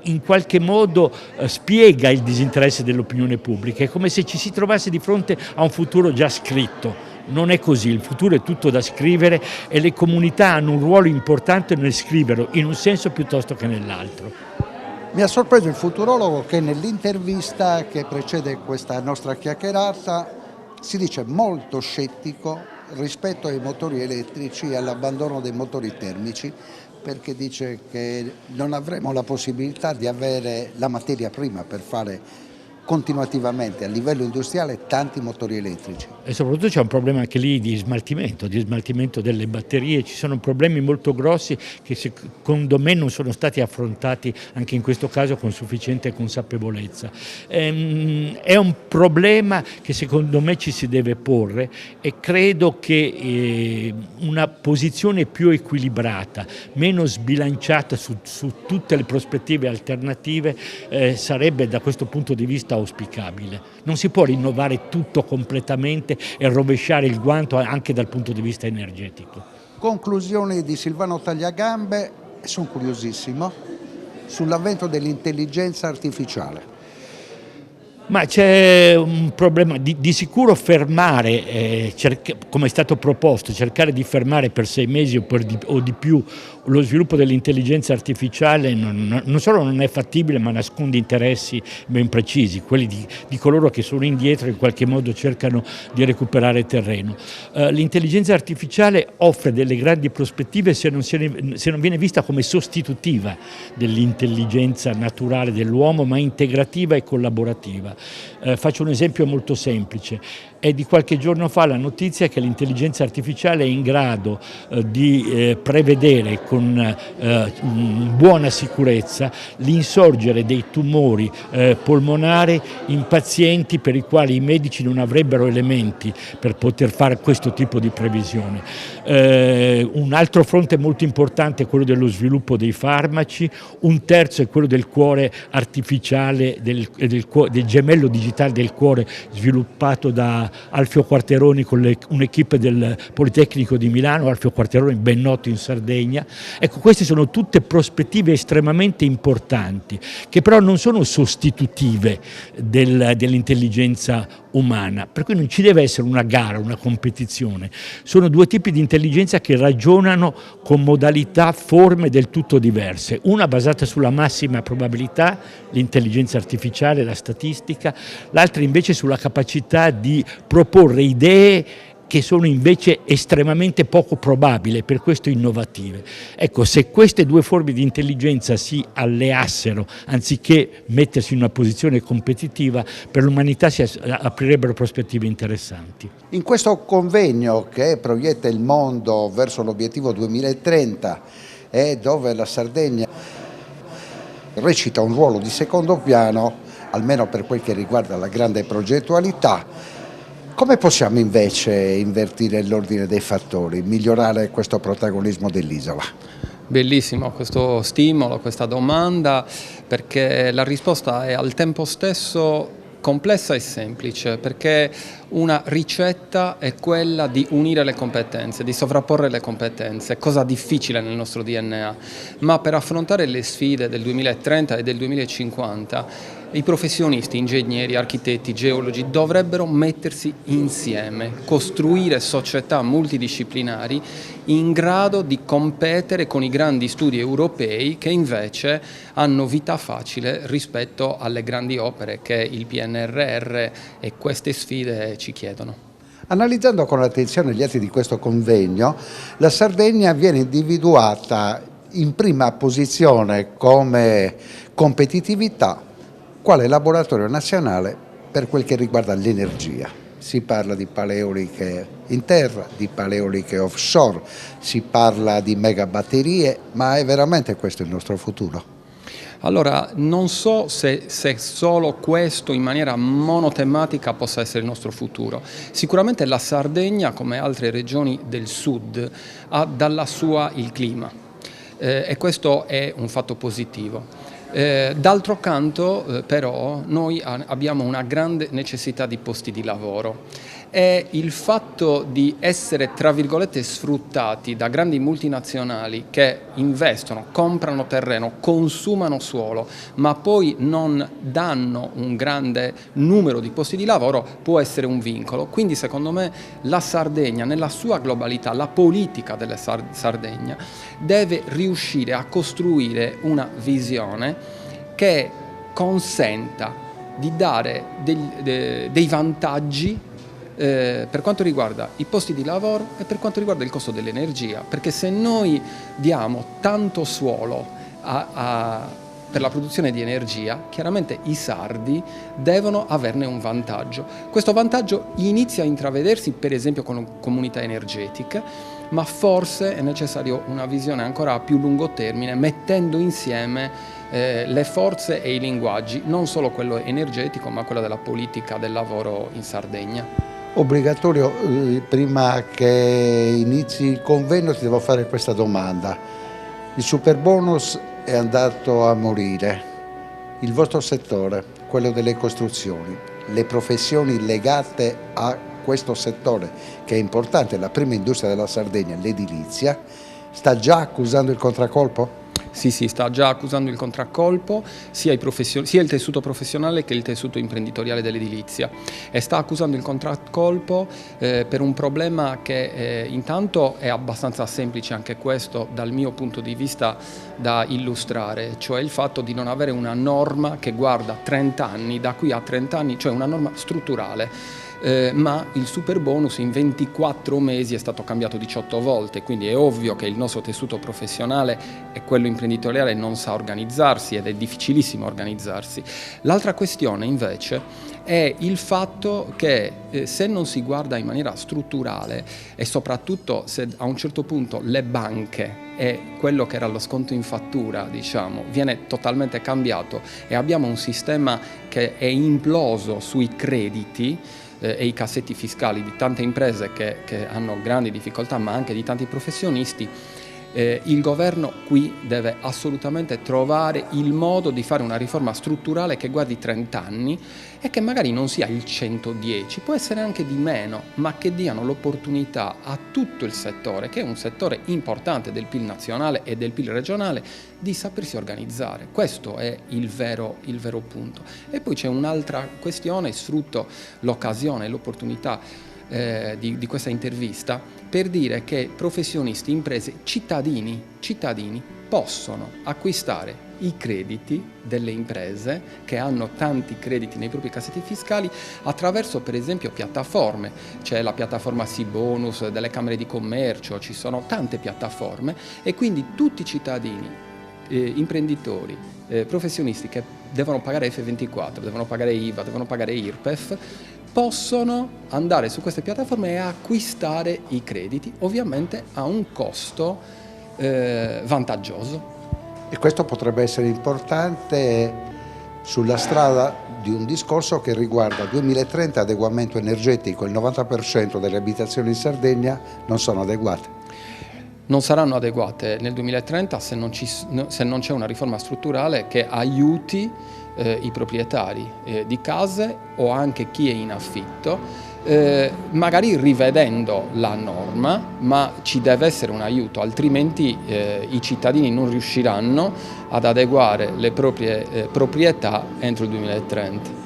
in qualche modo spiega il disinteresse dell'opinione pubblica, è come se ci si trovasse di fronte a un futuro già scritto. Non è così, il futuro è tutto da scrivere e le comunità hanno un ruolo importante nel scriverlo in un senso piuttosto che nell'altro. Mi ha sorpreso il futurologo che nell'intervista che precede questa nostra chiacchierata si dice molto scettico rispetto ai motori elettrici e all'abbandono dei motori termici, perché dice che non avremo la possibilità di avere la materia prima per fare continuativamente a livello industriale tanti motori elettrici. E soprattutto c'è un problema anche lì di smaltimento delle batterie, ci sono problemi molto grossi che secondo me non sono stati affrontati anche in questo caso con sufficiente consapevolezza. È un problema che secondo me ci si deve porre e credo che una posizione più equilibrata, meno sbilanciata su tutte le prospettive alternative sarebbe da questo punto di vista auspicabile. Non si può rinnovare tutto completamente e rovesciare il guanto anche dal punto di vista energetico. Conclusioni di Silvano Tagliagambe, sono curiosissimo, sull'avvento dell'intelligenza artificiale. Ma c'è un problema, di sicuro fermare, come è stato proposto, cercare di fermare per 6 mesi o di più lo sviluppo dell'intelligenza artificiale non solo non è fattibile, ma nasconde interessi ben precisi, quelli di coloro che sono indietro e in qualche modo cercano di recuperare terreno. L'intelligenza artificiale offre delle grandi prospettive se non viene vista come sostitutiva dell'intelligenza naturale dell'uomo, ma integrativa e collaborativa. Faccio un esempio molto semplice. È di qualche giorno fa la notizia che l'intelligenza artificiale è in grado di prevedere con buona sicurezza l'insorgere dei tumori polmonari in pazienti per i quali i medici non avrebbero elementi per poter fare questo tipo di previsione. Un altro fronte molto importante è quello dello sviluppo dei farmaci, un terzo è quello del cuore artificiale, del gemello digitale del cuore sviluppato da Alfio Quarteroni con un'equipe del Politecnico di Milano, Alfio Quarteroni ben noto in Sardegna. Ecco, queste sono tutte prospettive estremamente importanti, che però non sono sostitutive dell'intelligenza umana, per cui non ci deve essere una gara, una competizione. Sono due tipi di intelligenza che ragionano con modalità, forme del tutto diverse. Una basata sulla massima probabilità, l'intelligenza artificiale, la statistica, l'altra invece sulla capacità di proporre idee che sono invece estremamente poco probabili, per questo innovative. Ecco, se queste due forme di intelligenza si alleassero, anziché mettersi in una posizione competitiva, per l'umanità si aprirebbero prospettive interessanti. In questo convegno che proietta il mondo verso l'obiettivo 2030 e dove la Sardegna recita un ruolo di secondo piano, almeno per quel che riguarda la grande progettualità, come possiamo invece invertire l'ordine dei fattori, migliorare questo protagonismo dell'isola? Bellissimo questo stimolo, questa domanda, perché la risposta è al tempo stesso complessa e semplice, perché una ricetta è quella di unire le competenze, di sovrapporre le competenze, cosa difficile nel nostro DNA, ma per affrontare le sfide del 2030 e del 2050 i professionisti, ingegneri, architetti, geologi dovrebbero mettersi insieme, costruire società multidisciplinari in grado di competere con i grandi studi europei che invece hanno vita facile rispetto alle grandi opere che il PNRR e queste sfide ci chiedono. Analizzando con attenzione gli atti di questo convegno, la Sardegna viene individuata in prima posizione come competitività quale laboratorio nazionale per quel che riguarda l'energia. Si parla di paleoliche in terra, di paleoliche offshore, si parla di megabatterie, ma è veramente questo il nostro futuro? Allora, non so se solo questo in maniera monotematica possa essere il nostro futuro. Sicuramente la Sardegna, come altre regioni del sud, ha dalla sua il clima e questo è un fatto positivo. D'altro canto, però, noi abbiamo una grande necessità di posti di lavoro. E il fatto di essere, tra virgolette, sfruttati da grandi multinazionali che investono, comprano terreno, consumano suolo, ma poi non danno un grande numero di posti di lavoro, può essere un vincolo. Quindi, secondo me, la Sardegna, nella sua globalità, la politica della Sardegna, deve riuscire a costruire una visione che consenta di dare dei vantaggi per quanto riguarda i posti di lavoro e per quanto riguarda il costo dell'energia, perché se noi diamo tanto suolo per la produzione di energia, chiaramente i sardi devono averne un vantaggio. Questo vantaggio inizia a intravedersi per esempio con comunità energetiche, ma forse è necessario una visione ancora a più lungo termine, mettendo insieme le forze e i linguaggi, non solo quello energetico, ma quello della politica del lavoro in Sardegna. Obbligatorio, prima che inizi il convegno ti devo fare questa domanda. Il superbonus è andato a morire. Il vostro settore, quello delle costruzioni, le professioni legate a questo settore, che è importante, la prima industria della Sardegna, l'edilizia, sta già accusando il contraccolpo? Sì, sta già accusando il contraccolpo sia il tessuto professionale che il tessuto imprenditoriale dell'edilizia, e sta accusando il contraccolpo per un problema che intanto è abbastanza semplice anche questo dal mio punto di vista da illustrare, cioè il fatto di non avere una norma che guarda 30 anni, da qui a 30 anni, cioè una norma strutturale. Ma il superbonus in 24 mesi è stato cambiato 18 volte, quindi è ovvio che il nostro tessuto professionale e quello imprenditoriale non sa organizzarsi ed è difficilissimo organizzarsi. L'altra questione invece è il fatto che se non si guarda in maniera strutturale e soprattutto se a un certo punto le banche e quello che era lo sconto in fattura, diciamo, viene totalmente cambiato e abbiamo un sistema che è imploso sui crediti e i cassetti fiscali di tante imprese che hanno grandi difficoltà, ma anche di tanti professionisti, il governo qui deve assolutamente trovare il modo di fare una riforma strutturale che guardi 30 anni e che magari non sia il 110, può essere anche di meno, ma che diano l'opportunità a tutto il settore, che è un settore importante del PIL nazionale e del PIL regionale, di sapersi organizzare. Questo è il vero punto. E poi c'è un'altra questione, sfrutto l'occasione e l'opportunità di questa intervista per dire che professionisti, imprese, cittadini possono acquistare i crediti delle imprese che hanno tanti crediti nei propri cassetti fiscali attraverso per esempio piattaforme. C'è la piattaforma SIBonus delle camere di commercio, ci sono tante piattaforme e quindi tutti i cittadini, imprenditori, professionisti che devono pagare F24, devono pagare IVA, devono pagare IRPEF, possono andare su queste piattaforme e acquistare i crediti, ovviamente a un costo vantaggioso. E questo potrebbe essere importante sulla strada di un discorso che riguarda 2030 adeguamento energetico. Il 90% delle abitazioni in Sardegna non sono adeguate. Non saranno adeguate nel 2030 se non c'è una riforma strutturale che aiuti i proprietari di case o anche chi è in affitto, magari rivedendo la norma, ma ci deve essere un aiuto, altrimenti i cittadini non riusciranno ad adeguare le proprie proprietà entro il 2030.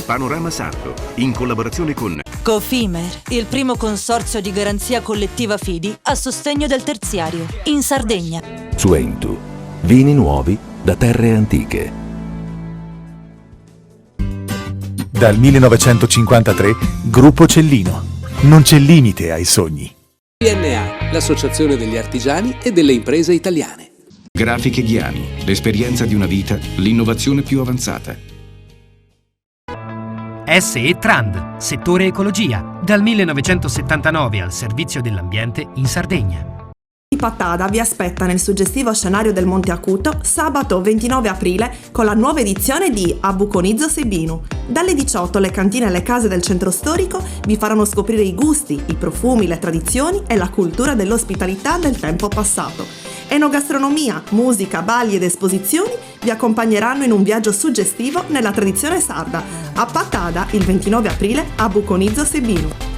Panorama Sardo, in collaborazione con Cofimer, il primo consorzio di garanzia collettiva fidi a sostegno del terziario, in Sardegna. Suentu, vini nuovi da terre antiche. Dal 1953, Gruppo Cellino. Non c'è limite ai sogni. CNA, l'associazione degli artigiani e delle imprese italiane. Grafiche Ghiani, l'esperienza di una vita, l'innovazione più avanzata. SE Trand, settore ecologia, dal 1979 al servizio dell'ambiente in Sardegna. Pattada vi aspetta nel suggestivo scenario del Monte Acuto sabato 29 aprile con la nuova edizione di Abuconizzo Sebinu. Dalle 18 le cantine e le case del centro storico vi faranno scoprire i gusti, i profumi, le tradizioni e la cultura dell'ospitalità del tempo passato. Enogastronomia, musica, balli ed esposizioni vi accompagneranno in un viaggio suggestivo nella tradizione sarda. A Pattada il 29 aprile Abuconizzo Sebinu.